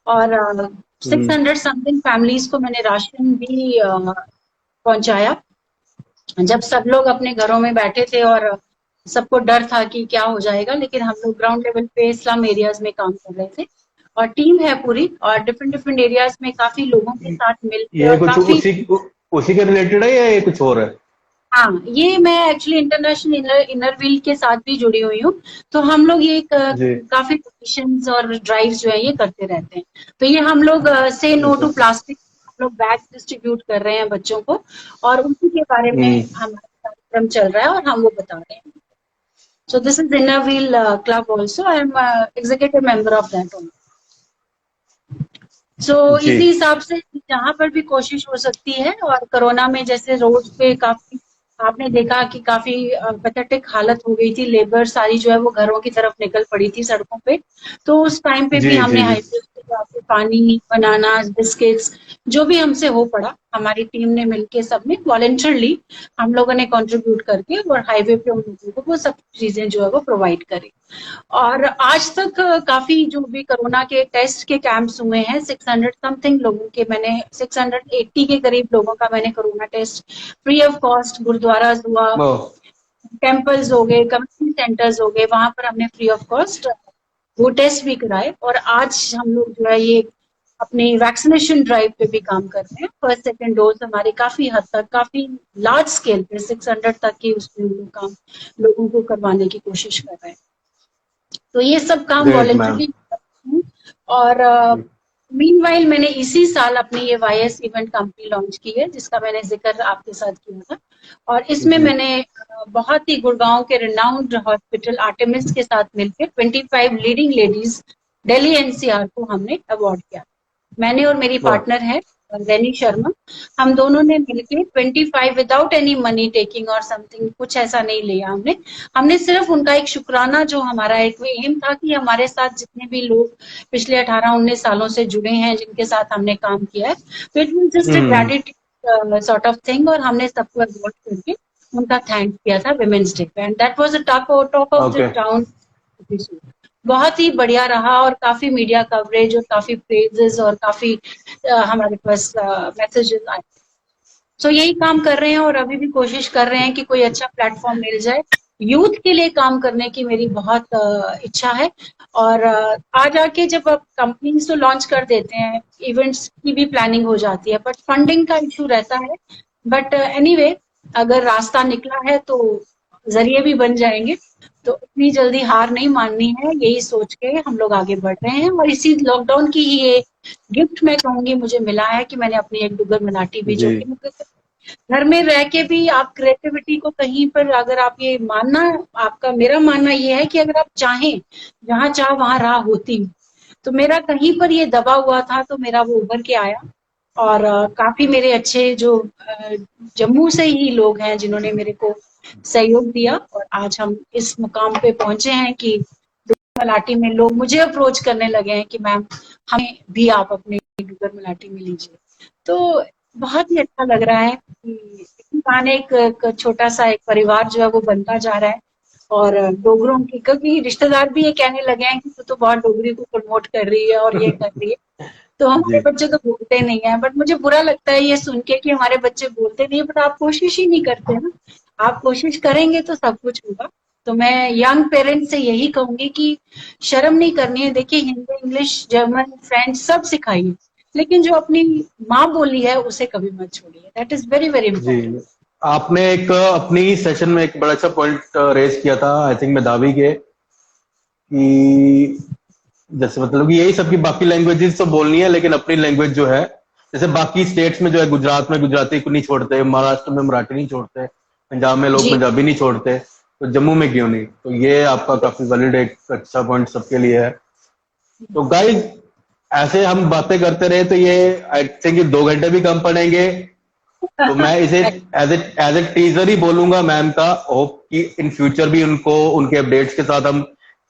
और 600 समथिंग फैमिलीज को मैंने राशन भी पहुंचाया, जब सब लोग अपने घरों में बैठे थे और सबको डर था कि क्या हो जाएगा। लेकिन हम लोग ग्राउंड लेवल पे स्लम एरियाज में काम कर रहे थे, और टीम है पूरी, और डिफरेंट डिफरेंट एरियाज में काफी लोगों के साथ मिलकर, ये और कुछ काफी। उसी के रिलेटेड है या ये कुछ और है? हाँ, ये मैं एक्चुअली इंटरनेशनल इनर व्हील के साथ भी जुड़ी हुई हूँ। तो हम लोग ये जी, काफी पिटिशंस और ड्राइव्स जो है ये करते रहते हैं। तो ये हम लोग से नो अच्छा, टू प्लास्टिक, हम लोग बैग डिस्ट्रीब्यूट कर रहे हैं बच्चों को, और उसी के बारे में हमारा कार्यक्रम चल रहा है और हम वो बता रहे हैं। So this is inner wheel club also. I am executive member of that only. So जी, इसी हिसाब से जहां पर भी कोशिश हो सकती है। और कोरोना में जैसे रोड पे काफी आपने देखा कि काफी पैथेटिक हालत हो गई थी, लेबर सारी जो है वो घरों की तरफ निकल पड़ी थी सड़कों पे। तो उस टाइम पे भी जी, हमने जी, जी, हाईवे आपको पानी, बनानास, बिस्किट्स, जो भी हमसे हो पड़ा, हमारी टीम ने मिलके सबने वॉलंटरली हम लोगों ने कंट्रीब्यूट करके और हाईवे पे उन लोगों को वो सब चीजें जो है वो प्रोवाइड करी। और आज तक काफी जो भी कोरोना के टेस्ट के कैंप्स हुए हैं, 600 समथिंग लोगों के, मैंने 680 के करीब लोगों का मैंने corona test free of cost, gurdwara हुआ, वो टेम्पल्स हो गए, कम्युनिटी सेंटर्स हो गए, वहां पर हमने फ्री ऑफ कॉस्ट वो टेस्ट भी कराए। और आज हम लोग जो है ये अपनी वैक्सीनेशन ड्राइव पे भी काम कर रहे हैं। फर्स्ट सेकंड डोज हमारे काफी हद तक, काफी लार्ज स्केल पे 600 तक की उसमें हम लोग काम लोगों को करवाने की कोशिश कर रहे हैं। तो ये सब काम ग्रेट मैम। वॉलंटरी हूँ। और मीनवाइल मैंने इसी साल अपनी ये वाईएस इवेंट कंपनी लॉन्च की है, जिसका मैंने जिक्र आपके साथ किया था। और इसमें जी। मैंने बहुत ही गुड़गांव के रिनाउंड हॉस्पिटल आर्टेमिस के साथ मिलकर 25 लीडिंग लेडीज दिल्ली एनसीआर को हमने अवार्ड किया। मैंने और मेरी वाह। पार्टनर है रैनी शर्मा, हम दोनों ने मिलकर 25 विदाउट एनी मनी टेकिंग और समथिंग, कुछ ऐसा नहीं लिया हमने। हमने सिर्फ उनका एक शुक्राना, जो हमारा एक एम था कि हमारे साथ जितने भी लोग पिछले 18-19 सालों से जुड़े हैं, जिनके साथ हमने काम किया है, तो it mean just a gratitude sort of thing. और हमने सबको अवार्ड करके उनका थैंक किया था विमेंस डे पे, and that was a top of the okay. Town. बहुत ही बढ़िया रहा और काफी मीडिया कवरेज और काफी प्रेजेस और काफी हमारे पास मैसेजेस आए। सो यही काम कर रहे हैं और अभी भी कोशिश कर रहे हैं कि कोई अच्छा प्लेटफॉर्म मिल जाए। यूथ के लिए काम करने की मेरी बहुत इच्छा है। और आज आके जब आप कंपनीज तो लॉन्च कर देते हैं, इवेंट्स की भी प्लानिंग हो जाती है, बट फंडिंग का इशू रहता है। बट एनीवे, अगर रास्ता निकला है तो जरिए भी बन जाएंगे। तो इतनी जल्दी हार नहीं माननी है, यही सोच के हम लोग आगे बढ़ रहे हैं। और इसी लॉकडाउन की ही ये गिफ्ट मैं कहूंगी मुझे मिला है कि मैंने अपनी एक डुगर मनाटी भी, जो जी। कि घर में रह के भी आप क्रिएटिविटी को कहीं पर, अगर आप ये मानना, आपका, मेरा मानना ये है कि अगर आप चाहें, जहां चाह वहां राह होती। तो मेरा कहीं पर ये दबा हुआ था, तो मेरा वो उभर के आया। और काफी मेरे अच्छे जो जम्मू से ही लोग हैं जिन्होंने मेरे को सहयोग दिया, और आज हम इस मुकाम पे पहुंचे हैं कि मलाटी में लोग मुझे अप्रोच करने लगे हैं कि मैम हमें भी आप अपने डुगर मलाटी में लीजिए। तो बहुत ही अच्छा लग रहा है कि इंसान एक छोटा सा एक परिवार जो है वो बनता जा रहा है। और डोगरों की, क्योंकि रिश्तेदार भी ये कहने लगे हैं कि तू तो बहुत डोगरी को प्रमोट कर रही है और ये कर रही है। तो हमारे जी। बच्चे तो बोलते नहीं है, बट मुझे बुरा लगता है ये सुन के कि हमारे बच्चे बोलते नहीं है, बट आप कोशिश ही नहीं करते ना। आप कोशिश करेंगे तो सब कुछ होगा। तो मैं यंग पेरेंट्स से यही कहूंगी कि शर्म नहीं करनी है। देखिए, हिंदी, इंग्लिश, जर्मन, फ्रेंच सब सिखाइए, लेकिन जो अपनी माँ बोली है उसे कभी मत छोड़िए। दैट इज वेरी वेरी जी। इंपॉर्टेंट। आपने एक अपनी सेशन में एक बड़ा अच्छा पॉइंट रेज किया था, आई थिंक मेधावी के, कि जैसे मतलब कि यही सबकी बाकी लैंग्वेजेस तो बोलनी है, लेकिन अपनी लैंग्वेज जो है, जैसे बाकी स्टेट्स में जो है, गुजरात में गुजराती को नहीं छोड़ते, महाराष्ट्र में मराठी नहीं छोड़ते, पंजाब में लोग जी पंजाबी नहीं छोड़ते, तो जम्मू में क्यों नहीं? तो ये आपका काफी वैलिड एक अच्छा पॉइंट सबके लिए है। तो गाइस, ऐसे हम बातें करते रहे तो ये आई थिंक 2 घंटे भी कम पड़ेंगे। तो मैं इसे एज ए टीजर ही बोलूंगा मैम का, होप कि इन फ्यूचर भी उनको उनके अपडेट्स के साथ हम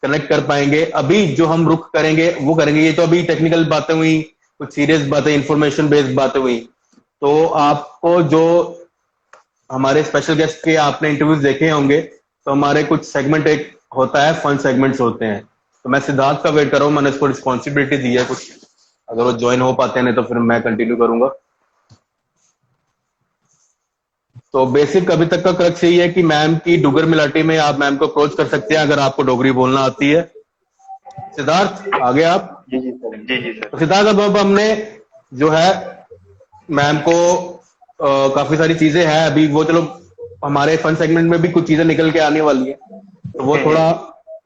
कनेक्ट कर पाएंगे। अभी जो हम रुख करेंगे वो करेंगे, ये तो अभी टेक्निकल बातें हुई, कुछ सीरियस बातें, इंफॉर्मेशन बेस्ड बातें हुई। तो आपको जो हमारे स्पेशल गेस्ट के आपने इंटरव्यूज देखे होंगे, तो हमारे कुछ सेगमेंट एक होता है, फन सेगमेंट्स होते हैं। तो मैं सिद्धार्थ का वेट कर रहा हूँ, मैंने इसको रिस्पॉन्सिबिलिटी दी है कुछ, अगर वो ज्वाइन हो पाते हैं, नहीं तो फिर मैं कंटिन्यू करूंगा। तो बेसिक अभी तक का क्रक्स यही है कि मैम की डुगर मिलाटी में आप मैम को अप्रोच कर सकते हैं अगर आपको डोगरी बोलना आती है। सिद्धार्थ, आगे आप। जी जी सर, जी जी सर। तो सिद्धार्थ, अब हमने जो है मैम को काफी सारी चीजें हैं अभी, वो चलो हमारे फन सेगमेंट में भी कुछ चीजें निकल के आने वाली है, तो वो थोड़ा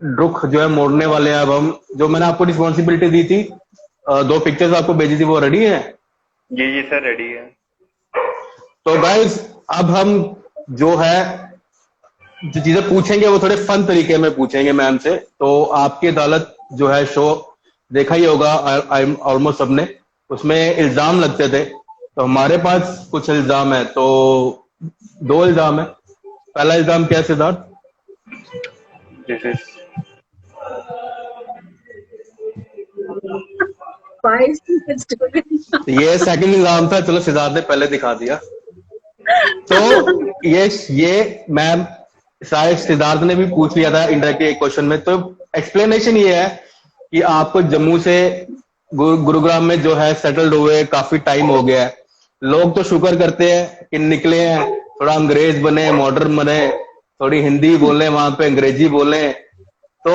रुख जो है मोड़ने वाले हैं। अब हम, जो मैंने आपको रिस्पॉन्सिबिलिटी दी थी, 2 पिक्चर्स आपको भेजी थी, वो रेडी है? जी जी सर, रेडी है। तो गाइस, अब हम जो है जो चीजें पूछेंगे वो थोड़े फन तरीके में पूछेंगे मैम से। तो आपकी अदालत जो है शो देखा ही होगा ऑलमोस्ट सबने, उसमें इल्जाम लगते थे, तो हमारे पास कुछ इल्जाम है। तो 2 इल्जाम है। पहला इल्जाम क्या है सिद्धार्थ? दिस इज 22 की स्टोरी। ये सेकंड एग्जाम था, चलो सिद्धार्थ ने पहले दिखा दिया। तो ये मैम शायद सिद्धार्थ ने भी पूछ लिया था इंडायरेक्टली एक क्वेश्चन में। तो एक्सप्लेनेशन ये है कि आपको जम्मू से गुरुग्राम में जो है सेटल्ड हुए काफी टाइम हो गया है। लोग तो शुक्र करते हैं कि निकले हैं, थोड़ा अंग्रेज बने, मॉडर्न बने, थोड़ी हिंदी बोले, वहां पे अंग्रेजी बोले। तो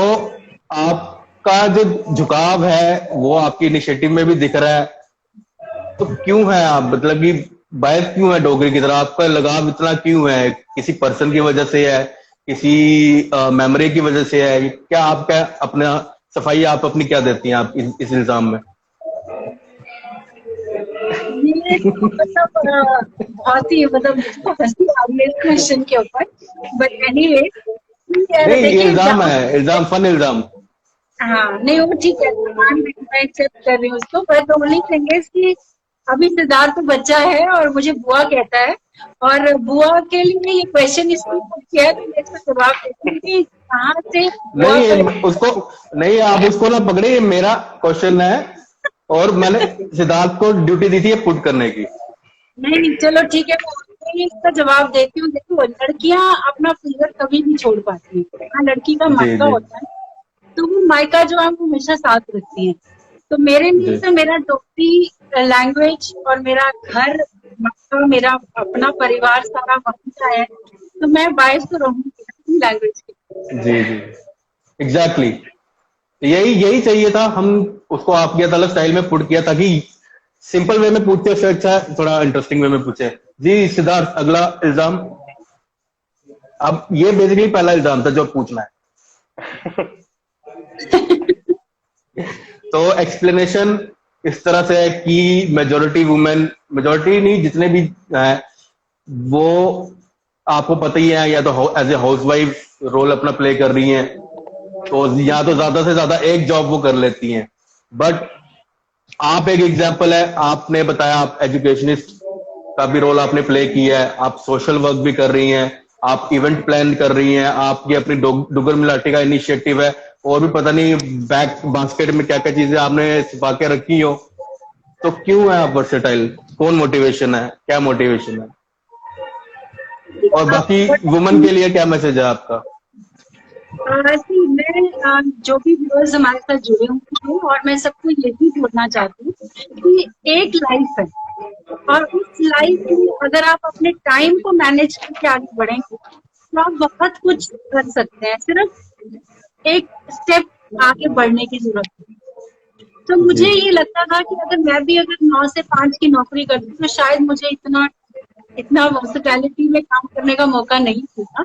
आपका जो झुकाव है वो आपकी इनिशिएटिव में भी दिख रहा है। तो क्यों है आप, मतलब कि बायस क्यों है डोगरी की तरफ, आपका लगाव इतना क्यों है? किसी पर्सन की वजह से है, किसी मेमोरी की वजह से है? क्या आपका अपना सफाई आप अपनी क्या देती हैं आप इस इल्जाम में? ये मतलब बहुत ही मतलब मुझको हंसी आ रही है इस क्वेश्चन के ऊपर, बट एनीवे नहीं, ये इल्जाम है, इल्जाम, फन इल्जाम। हाँ नहीं वो ठीक है, मैं एक्सेप्ट कर रही हूँ उसको, बट ओनली थिंग इज कि अभी सिद्धार्थ तो बच्चा है और मुझे बुआ कहता है, और बुआ के लिए ये क्वेश्चन इसलिए पूछ किया है तो मैं इसका जवाब देती हूँ कि कहाँ से बुआ नहीं उसको नहीं, आप उसको ना पकड़े, ये मेरा क्वेश्चन है और मैंने सिद्धार्थ को ड्यूटी दी थी पुट करने की। नहीं चलो ठीक है, मैं इसका जवाब देती हूँ। देखो लड़कियां अपना फिंगर कभी नहीं छोड़ पाती हैं। हाँ लड़की का मायका होता है तो वो मायका जो है वो हमेशा साथ रखती है। तो मेरे लिए तो मेरा डोगरी लैंग्वेज और मेरा घर, मायका, मेरा अपना परिवार सारा वहीं का है, तो मैं बायस तो रहूंगी लैंग्वेज की। जी जी एग्जैक्टली, यही चाहिए था। हम उसको आपके अलग स्टाइल में पुट किया ताकि सिंपल वे में पूछते उससे अच्छा थोड़ा इंटरेस्टिंग वे में पूछे। जी सिद्धार्थ, अगला इल्जाम। अब ये बेसिकली पहला इल्जाम था जो पूछना है। तो एक्सप्लेनेशन इस तरह से है कि मेजोरिटी वुमेन, मेजोरिटी नहीं जितने भी हैं वो आपको पता ही है, या तो एज ए हाउसवाइफ रोल अपना प्ले कर रही हैं, तो या तो ज्यादा से ज्यादा एक जॉब वो कर लेती हैं। बट आप एक एग्जाम्पल है, आपने बताया आप एजुकेशनिस्ट का भी रोल आपने प्ले किया है, आप सोशल वर्क भी कर रही हैं, आप इवेंट प्लान कर रही हैं, आपकी अपनी डुगर मिलाटी का इनिशिएटिव है, और भी पता नहीं बैक बास्केट में क्या क्या चीजें आपने छुपा के रखी हो। तो क्यों है आप वर्सेटाइल? कौन मोटिवेशन है, क्या मोटिवेशन है? और बाकी वुमेन के लिए क्या मैसेज है आपका? मैं जो भी व्यूअर्स हमारे साथ जुड़े हुए हैं और मैं सबको यही बोलना चाहती हूँ कि एक लाइफ है और उस लाइफ में अगर आप अपने टाइम को मैनेज करके आगे बढ़ेंगे तो आप बहुत कुछ कर सकते हैं। सिर्फ एक स्टेप आगे बढ़ने की जरूरत है। तो मुझे ये लगता था कि अगर मैं भी अगर 9 से 5 की नौकरी करती तो शायद मुझे इतना वर्सेटैलिटी में काम करने का मौका नहीं मिला,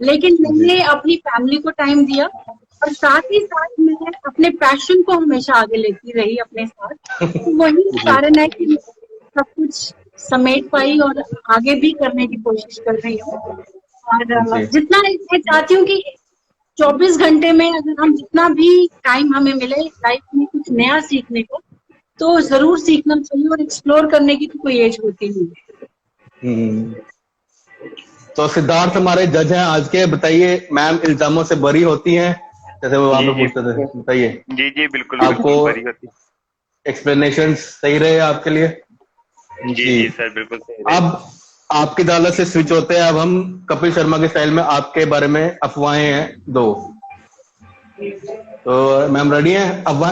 लेकिन मैंने अपनी फैमिली को टाइम दिया और साथ ही साथ मैं अपने पैशन को हमेशा आगे लेती रही अपने साथ। तो वही कारण है कि सब कुछ समेट पाई और आगे भी करने की कोशिश कर रही हूँ। और जितना मैं चाहती हूँ कि 24 घंटे में अगर हम जितना भी टाइम हमें मिले लाइफ में कुछ नया सीखने को, तो जरूर सीखना चाहिए और एक्सप्लोर करने की तो कोई एज होती नहीं। तो सिद्धार्थ हमारे जज हैं आज के। बताइए मैम इल्जामों से बरी होती हैं जैसे वो वहां पे पूछते थे? बताइए। जी जी बिल्कुल, आपको बरी होती। एक्सप्लेनेशन सही रहे आपके लिए? जी जी सर बिल्कुल सही रहे। अब आपकी अदालत से स्विच होते हैं। अब हम कपिल शर्मा के स्टाइल में आपके बारे में अफवाहें हैं 2। तो मैम रेडी हैं? अफवाह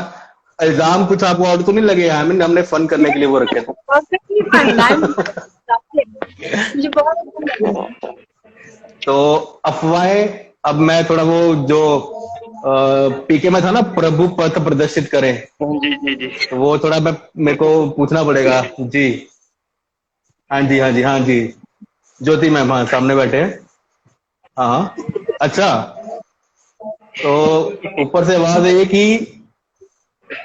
इल्जाम कुछ आपको और तो नहीं लगे? हमने फन करने के लिए वो रखे थे। मुझे बहुत अच्छा लगा। तो अफवाहें, अब मैं थोड़ा वो जो पीके में था ना, प्रभु पथ प्रदर्शित करें, जी जी जी, तो वो थोड़ा मेरे को पूछना पड़ेगा। जी हाँ जी हाँ जी हाँ जी, ज्योति मैम हाँ सामने बैठे हैं। हाँ अच्छा, तो ऊपर से आवाज है कि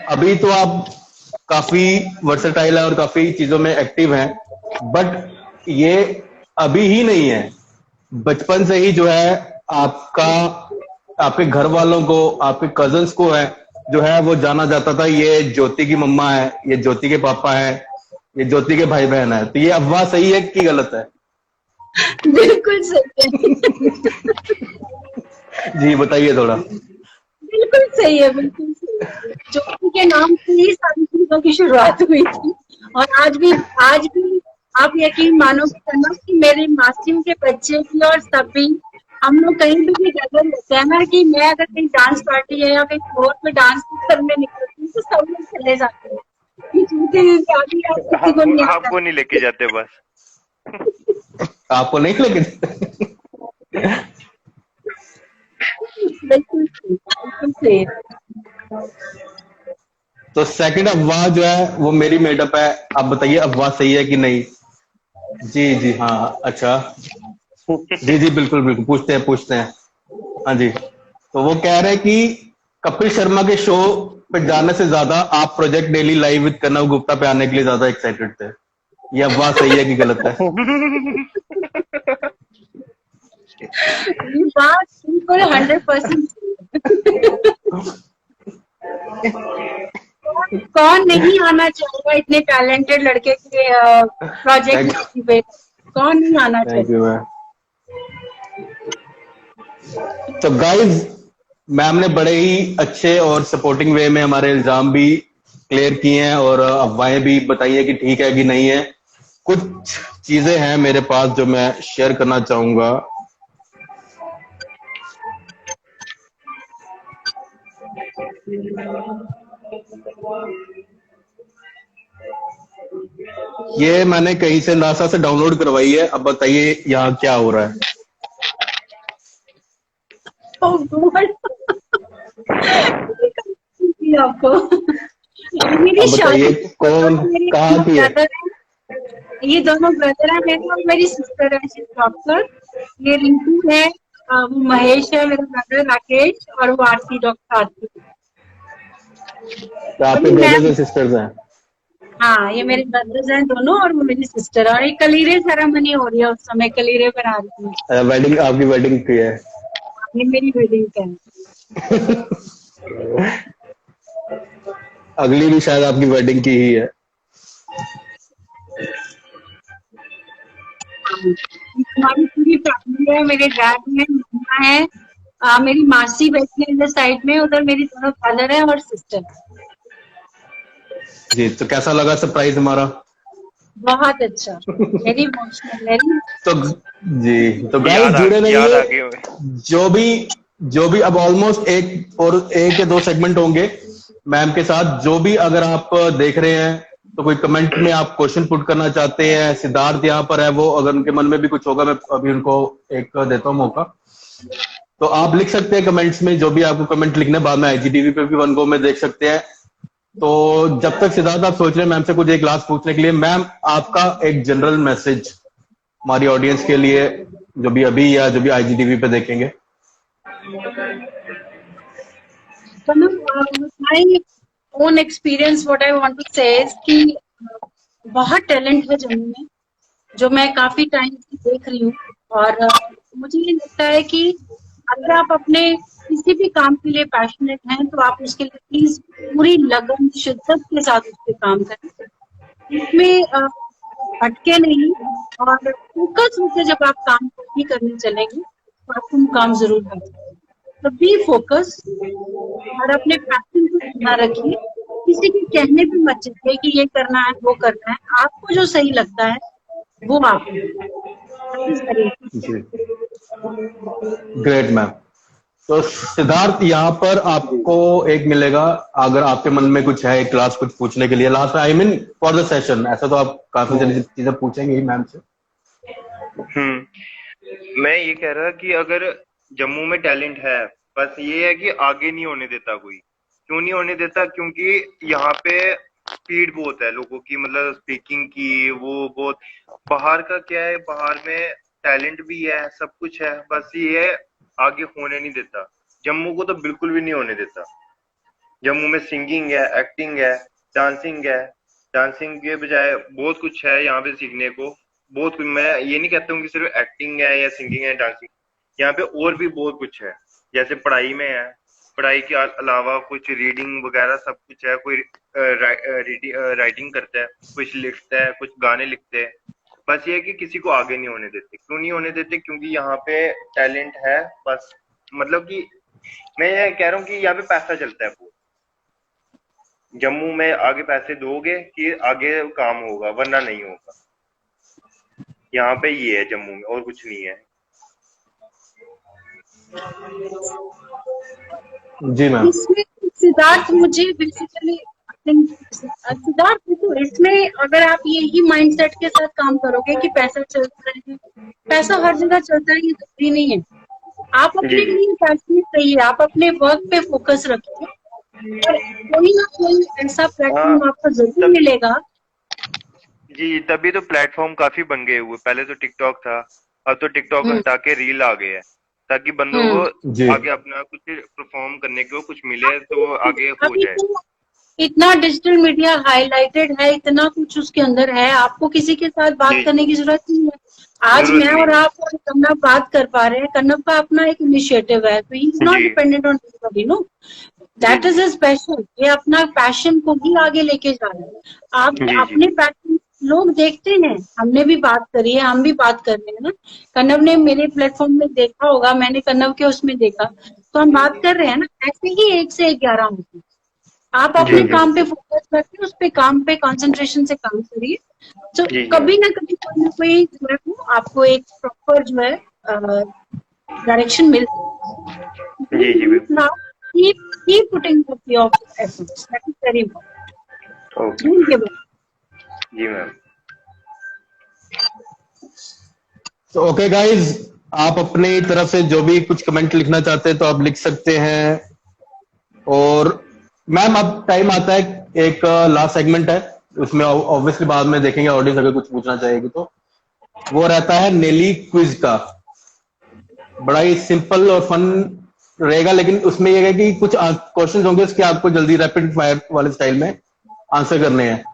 अभी तो आप काफी वर्सेटाइल है और काफी चीजों में एक्टिव हैं, बट ये अभी ही नहीं है, बचपन से ही जो है आपका, आपके घर वालों को, आपके कजन्स को है जो है वो जाना जाता था ये ज्योति की मम्मा है, ये ज्योति के पापा है, ये ज्योति के भाई बहन है। तो ये अफवाह सही है कि गलत है? बिल्कुल सही है। जी बताइए थोड़ा। बिल्कुल सही है, बिल्कुल सही है। ज्योति के नाम से ही सारी चीजों की शुरुआत हुई थी। और आज भी आप यकीन मानोगे करना कि मेरी मासियों के बच्चे भी और सब भी, हम लोग कहीं भी गदर होते हैं ना, कि मैं अगर कहीं डांस पार्टी है या कहीं फ्लोर पे डांस करने निकलती हूँ तो सब लोग चले जाते हैं कि क्योंकि अभी आप किसी को आपको नहीं आता। आपको नहीं लेके जाते बस। आपको नहीं लगे? बिल्कुल सही, बिल्कुल सही। तो सेकंड अफवाह जो है वो मेरी मेडअप है। आप बताइए अफवाह सही है कि नहीं? जी जी हाँ, अच्छा। जी जी बिल्कुल बिल्कुल, पूछते हैं। हाँ जी, तो वो कह रहे हैं कि कपिल शर्मा के शो पे जाने से ज्यादा आप प्रोजेक्ट डेली लाइव विद कनव गुप्ता पे आने के लिए ज्यादा एक्साइटेड थे। ये अफवाह सही है कि गलत है? ये बात बिल्कुल 100% कौन नहीं आना चाहेगा इतने टैलेंटेड लड़के के प्रोजेक्ट थैंक पे, कौन नहीं आना थैंक चाहेगा। You ma'am. तो गाइस, मैम ने बड़े ही अच्छे और सपोर्टिंग वे में हमारे इल्जाम भी क्लियर किए हैं और अफवाहें भी बताई है कि ठीक है कि नहीं है। कुछ चीजें हैं मेरे पास जो मैं शेयर करना चाहूंगा। ये मैंने कहीं से नासा से डाउनलोड करवाई है। अब बताइए यहाँ क्या हो रहा है। Oh God! आपको मेरी अब बताइए शादी कौन, मेरे कहाँ दोनों की है? ब्रदर हैं, ये दोनों ब्रदर हैं मेरे, और मेरी सिस्टर है डॉक्टर। ये रिंकू है, वो महेश है मेरा ब्रदर राकेश, और वो आरती डॉक्टर आरती। तो और आपके ये मैं, ब्रदर्स और सिस्टर्स हैं? हाँ ये मेरे ब्रदर्स हैं दोनों, और वो मेरी सिस्टर है। और ये कलीरे सेरेमनी हो रही है, उस समय कलीरे बना रही हूँ। वेडिंग, आपकी वेडिंग की है? ये मेरी वेडिंग का है। अगली भी शायद आपकी वेडिंग की ही है। हमारी पूरी फैमिली है, मेरे डैड है, मम्मा है, मेरी मासी बैठी है इधर साइड में, उधर मेरी दोनों ब्रदर है और सिस्टर। जी, तो कैसा लगा सरप्राइज हमारा? बहुत अच्छा, वेरी इमोशनल, वेरी। तो जी, तो गाइस जुड़े याद रहिए। आ गई हमें। जो भी जो भी अब ऑलमोस्ट एक या दो सेगमेंट होंगे मैम के साथ। जो भी अगर आप देख रहे हैं तो कोई कमेंट में आप क्वेश्चन पुट करना चाहते हैं, सिद्धार्थ यहाँ पर है, वो अगर उनके मन में भी कुछ होगा मैं अभी उनको एक देता हूँ मौका। तो आप लिख सकते हैं कमेंट्स में जो भी आपको कमेंट लिखने, बाद में आईजीटीवी पे भी वन गो में देख सकते हैं। तो जब तक सिद्धार्थ आप सोच रहे हैं मैम से कुछ एक लास्ट पूछने के लिए, मैम आपका एक जनरल मैसेज हमारी ऑडियंस के लिए, जो भी अभी या जो भी आईजीटीवी पे देखेंगे। My own experience what I want to say इज कि बहुत टैलेंट है जम्मू में, जो मैं काफी टाइम से देख रही हूँ। और मुझे ये लगता है कि अगर आप अपने किसी भी काम के लिए पैशनेट हैं तो आप उसके लिए प्लीज पूरी लगन शिद्दत के साथ उस पर काम करें, इसमें भटके नहीं, और फोकस होकर जब आप काम को भी करने चलेंगे तो आपको मुकाम जरूर मिलेगा। तो बी फोकस, और अपने पैशन को बना रखिए, किसी के कहने पे मत चलिए कि ये करना है वो करना है, आपको जो सही लगता है वो आप करिए। जी, ग्रेट मैम। तो सिद्धार्थ यहाँ पर आपको एक मिलेगा, अगर आपके मन में कुछ है एक लास्ट कुछ पूछने के लिए, last I mean for the session. ऐसा तो आप काफी सारी चीजें पूछेंगे ही मैम से। मैं ये कह रहा कि अगर जम्मू में टैलेंट है, बस ये है कि आगे नहीं होने देता कोई। क्यों नहीं होने देता? क्योंकि यहाँ पे स्पीड बहुत है लोगों की, मतलब स्पीकिंग की, वो बहुत। बाहर का क्या है, बाहर में टैलेंट भी है, सब कुछ है, बस ये आगे होने नहीं देता। जम्मू को तो बिल्कुल भी नहीं होने देता। जम्मू में सिंगिंग है, एक्टिंग है, डांसिंग है। डांसिंग के बजाय बहुत कुछ है यहाँ पे सीखने को, बहुत कुछ। मैं ये नहीं कहता हूँ कि सिर्फ एक्टिंग है या सिंगिंग है, डांसिंग। यहाँ पे और भी बहुत कुछ है, जैसे पढ़ाई में है, पढ़ाई के अलावा कुछ रीडिंग वगैरह सब कुछ है। कोई राइटिंग करता है, कुछ लिखता है, कुछ गाने लिखते हैं। बस ये है कि किसी को आगे नहीं होने देते। क्यों नहीं होने देते? क्योंकि यहाँ पे टैलेंट है बस। मतलब कि मैं ये कह रहा हूँ कि यहाँ पे पैसा चलता है बहुत। जम्मू में आगे पैसे दोगे कि आगे काम होगा, वरना नहीं होगा। यहाँ पे ये है जम्मू में, और कुछ नहीं है। जी मैम। इसमें सिद्धार्थ मुझे बेसिकली सिद्धार्थ देखो, इसमें अगर आप यही माइंडसेट के साथ काम करोगे कि पैसा चलता है, पैसा हर जगह चलता है, ये जरूरी नहीं है। आप जी अपने जी लिए पैशनेट रहिए, आप अपने वर्क पे फोकस रखिए और कोई ना कोई ऐसा हाँ, प्लेटफॉर्म आपको जरूर तब मिलेगा। जी तभी तो प्लेटफॉर्म काफी बन गए हुए। पहले तो टिकटॉक था, अब तो टिकटॉक हम्म हटा के रील आ गए हैं, ताकि बंदों हम्म को जी आगे अपना कुछ परफॉर्म करने को कुछ मिले तो आगे हो अभी जाए। तो इतना डिजिटल मीडिया हाईलाइटेड है, इतना कुछ उसके अंदर है, आपको किसी के साथ बात जी करने की जरूरत नहीं है। आज जरूरत मैं नहीं और है। आप और कन्नव बात कर पा रहे हैं, कन्नव का अपना एक इनिशिएटिव है, तो ही इज नॉट जी डिपेंडेंट ऑन एनीबॉडी, नो, जी दैट इज हिज पैशन। ये अपना पैशन को ही आगे लेके जा रहे हैं। आप जी जी अपने पैशन लोग देखते हैं, हमने भी बात करी है, हम भी बात कर रहे हैं ना। कन्नव ने मेरे प्लेटफॉर्म में देखा होगा, मैंने कन्नव के उसमें देखा, तो हम बात कर रहे हैं ना, ऐसे ही 1 से 11 होती है। आप जी अपने जी काम पे फोकस करके उस पे काम पे कंसंट्रेशन से काम करिए, तो जी जी कभी ना कभी कोई ना कोई जो है वो आपको एक प्रॉपर जो है डायरेक्शन मिल जी जी बिल्कुल। now keep keep putting up your efforts, that is very important, okay don't give up. जी मैम। तो ओके गाइज, आप अपनी तरफ से जो भी कुछ कमेंट लिखना चाहते हैं तो आप लिख सकते हैं। और मैम अब टाइम आता है, एक लास्ट सेगमेंट है, उसमें ऑब्वियसली बाद में देखेंगे ऑडियंस अगर कुछ पूछना चाहेगी तो। वो रहता है नेली क्विज का। बड़ा ही सिंपल और फन रहेगा, लेकिन उसमें यह है कि कुछ क्वेश्चन होंगे उसके आपको जल्दी रैपिड फायर वाले स्टाइल में आंसर करने हैं।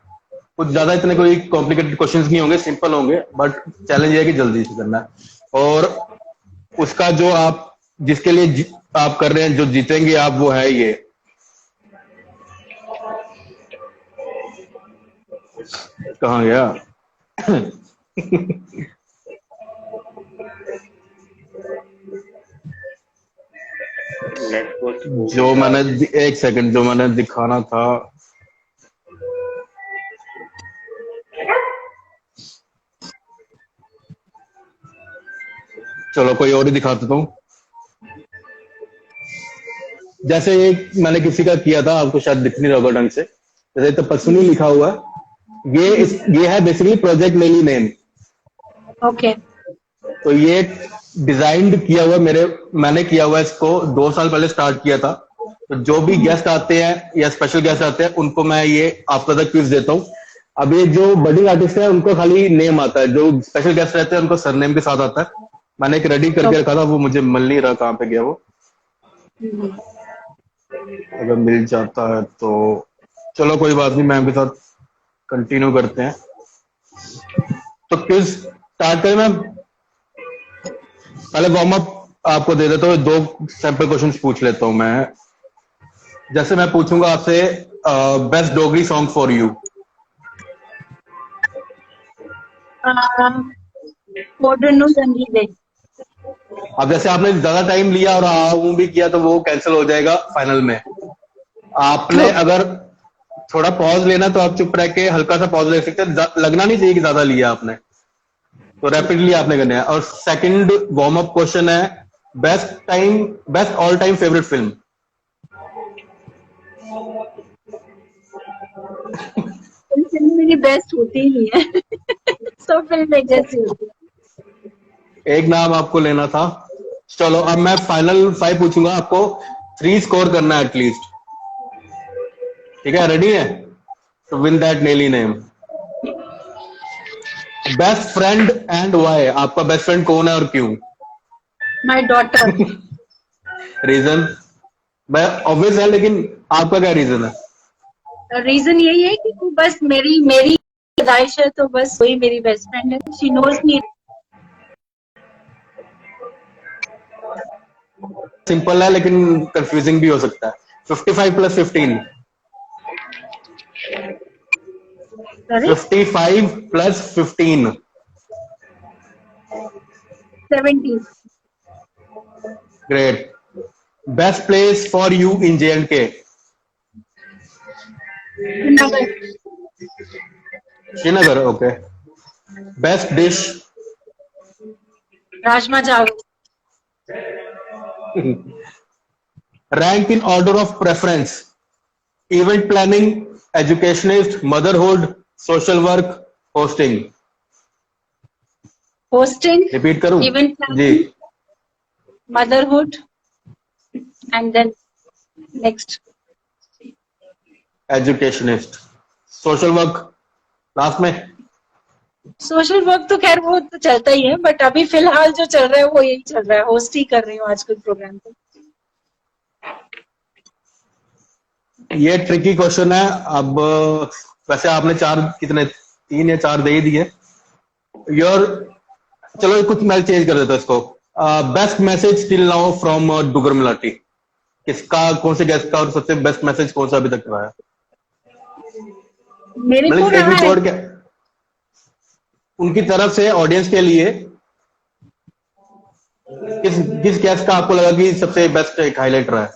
कुछ ज्यादा इतने कोई कॉम्प्लिकेटेड क्वेश्चंस नहीं होंगे, सिंपल होंगे, बट चैलेंज है कि जल्दी से करना है। और उसका जो आप जिसके लिए आप कर रहे हैं, जो जीतेंगे आप, वो है ये। कहाँ गया? नेक्स्ट पोस्ट जो मैंने एक सेकंड, जो मैंने दिखाना था, चलो कोई और ही दिखा देता हूँ। जैसे एक मैंने किसी का किया था, आपको शायद दिख नहीं रहा होगा ढंग से, जैसे तपस्विनी लिखा हुआ है, ये है बेसिकली प्रोजेक्ट नेली नेम। Okay. तो ये डिजाइंड किया हुआ मैंने किया हुआ इसको 2 साल पहले स्टार्ट किया था। तो जो भी गेस्ट आते हैं या स्पेशल गेस्ट आते हैं उनको मैं ये आपका तक क्विज देता हूँ। अब ये जो बडिंग आर्टिस्ट है उनको खाली नेम आता है, जो स्पेशल गेस्ट रहते हैं उनको सरनेम के साथ आता है। मैंने एक रेडी करके रखा था, वो मुझे मिल नहीं रहा, कहाँ पे गया वो। अगर मिल जाता है तो चलो कोई बात नहीं, मैम के साथ कंटिन्यू करते हैं। तो क्विज स्टार्ट करें मैम? पहले वार्म अप आपको दे देता हूँ, 2 सैंपल क्वेश्चंस पूछ लेता हूँ मैं। जैसे मैं पूछूंगा आपसे best Dogri song for you. Modern Sangeet. अब जैसे आपने ज्यादा टाइम लिया और हाँ भी किया तो वो कैंसिल हो जाएगा फाइनल में। आपने अगर थोड़ा पॉज लेना तो आप चुप रह के हल्का सा पॉज ले सकते हैं, लगना नहीं चाहिए कि ज्यादा लिया आपने, तो रैपिडली आपने करना है। और सेकंड वार्म अप क्वेश्चन है, best all time favourite film. Film मेरी बेस्ट होती ही नहीं है, सब फिल्म एक जैसी होती है। एक नाम आपको लेना था। चलो अब मैं फाइनल 5 पूछूंगा, आपको 3 स्कोर करना है एटलीस्ट। ठीक है, रेडी है? टू विन दैट नेली name. Best friend and why. आपका बेस्ट फ्रेंड कौन है और क्यों? My daughter. रीजन? मैं ऑब्वियस है, लेकिन आपका क्या रीजन है? रीजन यही है कि वो बस मेरी पैदाइश है, तो बस वही मेरी बेस्ट फ्रेंड है। She knows me. सिंपल है लेकिन कंफ्यूजिंग भी हो सकता है। 55 + 15। 55 + 15। 70। Great. Best place for you in J&K। Srinagar. Srinagar, okay. Best dish? Rajma chawal. Rank in order of preference: event planning, educationist, motherhood, social work, hosting. Hosting, repeat करूं? Event जी। Planning, motherhood, and then next educationist, social work last में। Social work. तो खैर वो तो चलता ही है, but अभी फिलहाल जो चल रहा है वो यही चल रहा है, होस्ट ही कर रही हूँ आजकल प्रोग्राम पे। ये ट्रिकी क्वेश्चन है। अब वैसे आपने चार, कितने, 3 या 4 दे ही दिए। योर, चलो कुछ मैं चेंज कर देता हूं इसको। Best message till now from Duggar मिलाटी। किसका, कौन से गेस्ट का और सबसे बेस्ट मैसेज कौन सा अभी तक रहा है? मेरे को मतलब एक रहा है। एपिसोड के उनकी तरफ से ऑडियंस के लिए किस किस गेस्ट का आपको लगा कि सबसे बेस्ट एक हाईलाइट रहा है?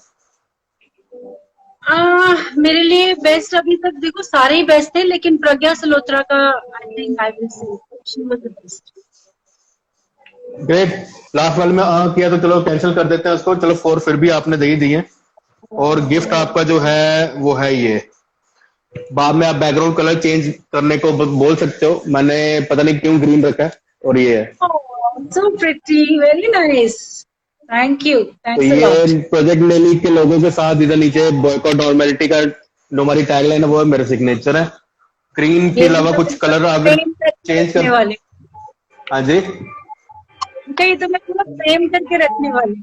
मेरे लिए बेस्ट अभी तक देखो सारे ही बेस्ट थे, लेकिन प्रज्ञा सलोत्रा का I think I will say she was the best. Great. Last वाले में किया तो चलो कैंसिल कर देते हैं उसको। चलो 4 फिर भी आपने दे ही दिए। और गिफ्ट आपका जो है वो है ये। बाद में आप बैकग्राउंड कलर चेंज करने को बोल सकते हो, मैंने पता नहीं क्यों ग्रीन रखा है, और ये है। So pretty, very nice, thank you, तो थैंक्स अ ये लॉट। प्रोजेक्ट डेली के लोगों के साथ इधर नीचे बॉयकॉट नॉर्मेलिटी का जो हमारी टैगलाइन है वो है मेरा सिग्नेचर है। ग्रीन के ये अलावा तो कुछ कलर अगर फ्रेम करके चेंज रखने कर। वाले, हाँ जी, कहीं तो मैं पूरा फ्रेम करके रखने वाली।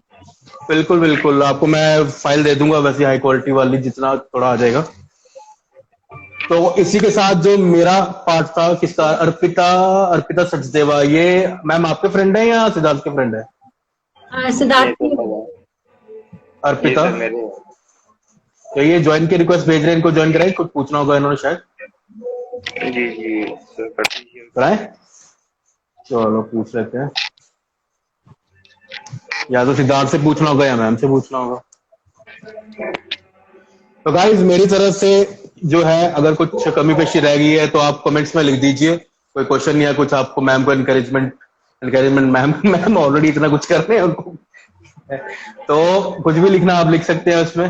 बिल्कुल बिल्कुल, आपको मैं फाइल दे दूंगा वैसी हाई क्वालिटी वाली, जितना थोड़ा आ जाएगा। तो इसी के साथ जो मेरा पार्ट था, किसका, अर्पिता, अर्पिता सचदेवा। ये मैम आपके फ्रेंड है या सिद्धार्थ के फ्रेंड है? सिद्धार्थ की। ये अर्पिता, सर मेरे। तो ये ज्वाइन की रिक्वेस्ट भेज रहे हैं, इनको ज्वाइन कराएं, कुछ पूछना होगा इन्होंने शायद। जी जी सर, कर दीजिए। कराएं, चलो पूछ लेते हैं। या तो सिद्धार्थ से पूछना होगा या मैम से पूछना होगा। तो गाइज मेरी तरफ से जो है, अगर कुछ कमी पेशी रह गई है तो आप कमेंट्स में लिख दीजिए। कोई क्वेश्चन या कुछ आपको मैम को एनकरेजमेंट मैम ऑलरेडी इतना कुछ कर रहे हैं उनको, तो कुछ भी लिखना आप लिख सकते हैं उसमें।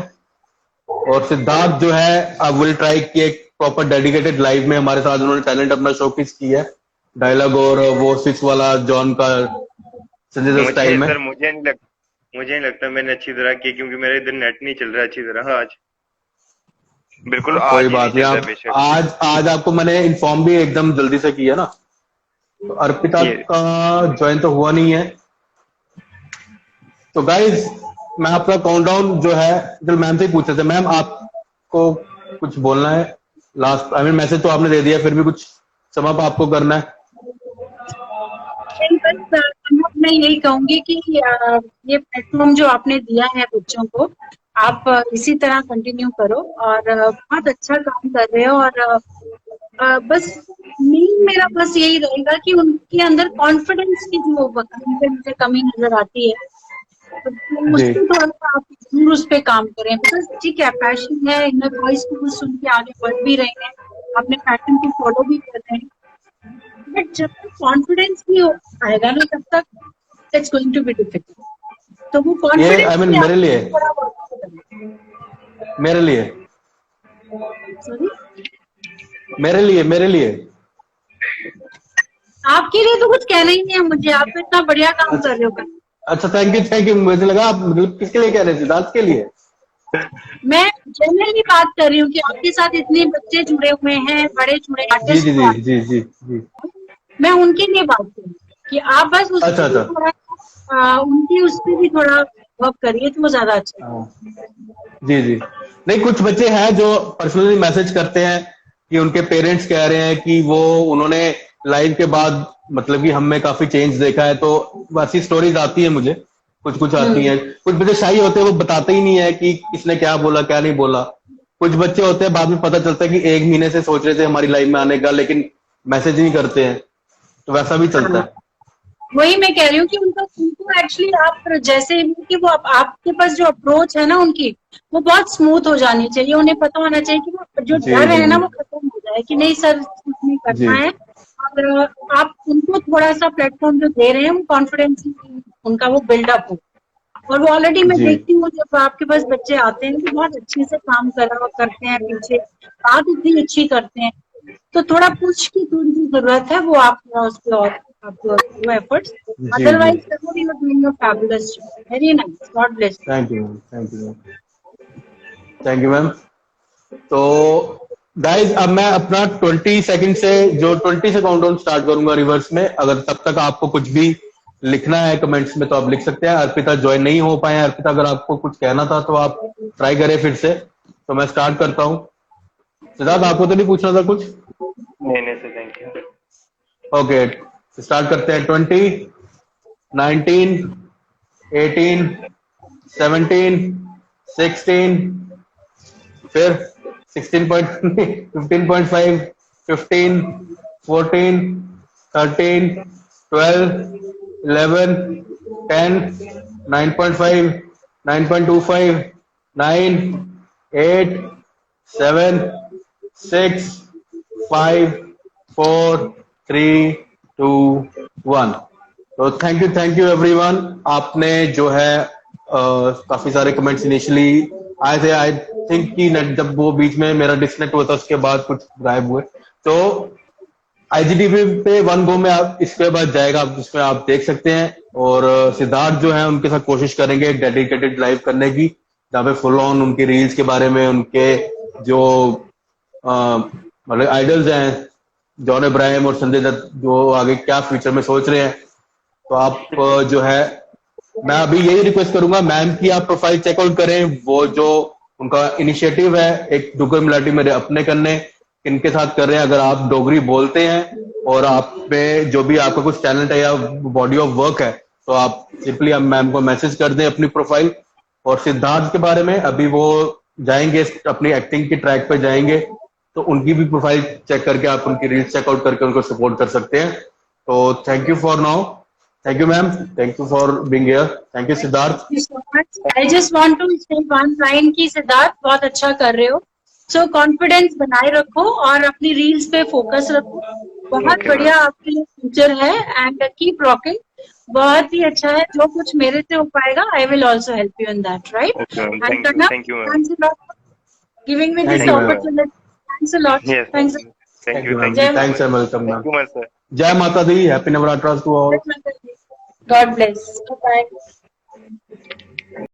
और सिद्धार्थ जो है, अब विल ट्राई कि एक प्रॉपर डेडिकेटेड लाइव में हमारे साथ उन्होंने टैलेंट अपना शोकेस किया है, डायलॉग और वो स्विच वाला जॉन का संजय स्टाइल में। सर मुझे नहीं लगता मैंने अच्छी तरह की, क्योंकि मेरा इधर नेट नहीं चल रहा अच्छी तरह आज। बिल्कुल आज कोई ही बात नहीं नहीं, चल रहा आप बेशक। आज आपको मैंने इन्फॉर्म भी एकदम जल्दी से किया ना। तो अर्पिता का ज्वाइन तो हुआ नहीं है। तो गाइज मैं आपका काउंटडाउन जो है, चल मैम से ही पूछ रहे थे। मैम आपको कुछ बोलना है लास्ट? आई मीन मैसेज तो आपने दे दिया, फिर भी कुछ सम अप आपको करना है? बस मैं यही कहूंगी कि ये प्लेटफॉर्म जो आपने दिया है बच्चों को, आप इसी तरह कंटिन्यू करो, और बहुत अच्छा काम कर रहे हो। और बस मेरा बस यही रहेगा कि उनके अंदर कॉन्फिडेंस की जो मुझे कमी नजर आती है, तो उस जी पे थोड़ा सा आप जरूर उस पे काम करें। बिकॉज ठीक है, पैशन है, इनर वॉइस को सुन के आगे बढ़ भी रहे हैं, अपने पैशन को फॉलो भी कर रहे हैं, बट जब तक कॉन्फिडेंस नहीं हो आएगा ना, तब तक it's going to be difficult. तो वो ये कॉन्फिडेंस आई मीन मेरे लिए सॉरी मेरे लिए आपके लिए तो कुछ कहना ही नहीं है मुझे, आप तो इतना बढ़िया काम कर रहे हो। अच्छा, थैंक यू। मुझे लगा आप मतलब किसके लिए कह रहे हैं, सिद्धार्थ के लिए? मैं जनरली बात कर रही हूँ कि आपके साथ इतने बच्चे जुड़े हुए हैं, बड़े जुड़े जी आर्टिस्ट, जी जी जी जी जी। मैं उनके लिए बात कर रही हूँ कि आप बस उस अच्छा अच्छा। थोड़ा उनकी उस पर भी थोड़ा वर्क करिए तो वो ज्यादा अच्छा है। जी जी। नहीं, कुछ बच्चे हैं जो पर्सनली मैसेज करते हैं कि उनके पेरेंट्स कह रहे हैं कि वो उन्होंने लाइव के बाद मतलब कि हम में काफी चेंज देखा है, तो वैसी स्टोरीज आती है मुझे, कुछ आती हैं। कुछ बच्चे शाही होते हैं, वो बताते ही नहीं है कि किसने क्या बोला क्या नहीं बोला। कुछ बच्चे होते हैं बाद में पता चलता है कि 1 महीने से सोच रहे थे हमारी लाइफ में आने का, लेकिन मैसेज नहीं करते हैं, तो वैसा भी चलता है। वही मैं कह रही हूँ कि उनको एक्चुअली आप जैसे भी कि वो आपके पास जो अप्रोच है ना उनकी, वो बहुत स्मूथ हो जानी चाहिए। उन्हें पता होना चाहिए कि वो जो जी डर जी है ना जी वो खत्म हो जाए कि नहीं सर कुछ नहीं जी करना है। और आप उनको थोड़ा सा प्लेटफॉर्म जो दे रहे हैं वो कॉन्फिडेंस उनका वो बिल्डअप हो। और वो ऑलरेडी मैं जी देखती हूँ जब आपके पास बच्चे आते हैं तो बहुत अच्छे से काम करते हैं, पीछे बात इतनी अच्छी करते हैं। तो थोड़ा पुश की थोड़ी सी जरूरत है, वो आप थोड़ा उस पर और आप एफर्ट्स। जी जी। Otherwise you are doing a fabulous job, very nice, God bless you. Thank you, thank you, thank you ma'am. तो गाइज अब मैं अपना 20 सेकंड से जो 20 से काउंटडाउन स्टार्ट करूंगा रिवर्स में। अगर तब तक आपको कुछ भी लिखना है कमेंट्स में तो आप लिख सकते हैं। अर्पिता ज्वाइन नहीं हो पाए हैं। अर्पिता अगर आपको कुछ कहना था तो आप ट्राई करें फिर से। तो मैं स्टार्ट करता हूँ। सिद्धार्थ आपको तो नहीं पूछना था कुछ? नहीं नहीं sir, thank you. Okay start करते हैं। 20, 19, 18, 17, 16, फिर 16.5, 15.5, 15, 14, 13, 12, 11, 10, 9.5, 9.25, 9, 8, 7, 6, 5, 4, 3, 2, 1। तो थैंक यू एवरीवन। आपने जो है काफी सारे कमेंट्स इनिशियली आए थे। आई थिंक कि जब वो बीच में मेरा डिस्कनेक्ट हुआ था उसके बाद कुछ गायब हुए। तो आईजीटीवी पे वन गो में आप इसके बाद जाएगा, जिसमें आप देख सकते हैं। और सिद्धार्थ जो है उनके साथ कोशिश करेंगे एक डेडिकेटेड लाइव करने की, जहाँ पे फुल ऑन उनके रील्स के बारे में, उनके जो मतलब आइडल्स हैं जॉन इब्राहिम और संजय दत्त, जो आगे क्या फ्यूचर में सोच रहे हैं। तो आप जो है मैं अभी यही रिक्वेस्ट करूंगा मैम की आप प्रोफाइल चेकआउट करें। वो जो उनका इनिशिएटिव है एक डुगर मिलाटी मेरे अपने करने, इनके साथ कर रहे हैं। अगर आप डोगरी बोलते हैं और आप पे जो भी आपका कुछ टैलेंट है या बॉडी ऑफ वर्क है तो आप सिंपली आप मैम को मैसेज कर दें अपनी प्रोफाइल। और सिद्धार्थ के बारे में अभी वो जाएंगे अपनी एक्टिंग की ट्रैक पे जाएंगे, तो उनकी भी प्रोफाइल चेक करके आप उनकी रील्स चेकआउट करके उनको सपोर्ट कर सकते हैं। तो thank you for now. Thank you ma'am, thank you for being here. Thank you Siddharth. I just want to say one line की सिद्धार्थ बहुत अच्छा कर रहे हो। सो कॉन्फिडेंस बनाए रखो और अपनी रील्स पे फोकस रखो। बहुत ओके बढ़िया मैम। आपके लिए फ्यूचर है एंड कीप रॉकिंग। बहुत ही अच्छा है। जो कुछ मेरे से हो पाएगा I will also help you in that, right? Okay ma'am, and करना, thank you ma'am. Thanks a lot for giving me thank this you thank you ma'am. Ma'am. Opportunity. Thanks a lot, yes thanks. Ma'am, thank thank you, you ma'am. Thank you जय so thanks much. And welcome thank ma'am. You ma'am sir. जय माता दी। Happy Navratra to all. माता। God bless, bye.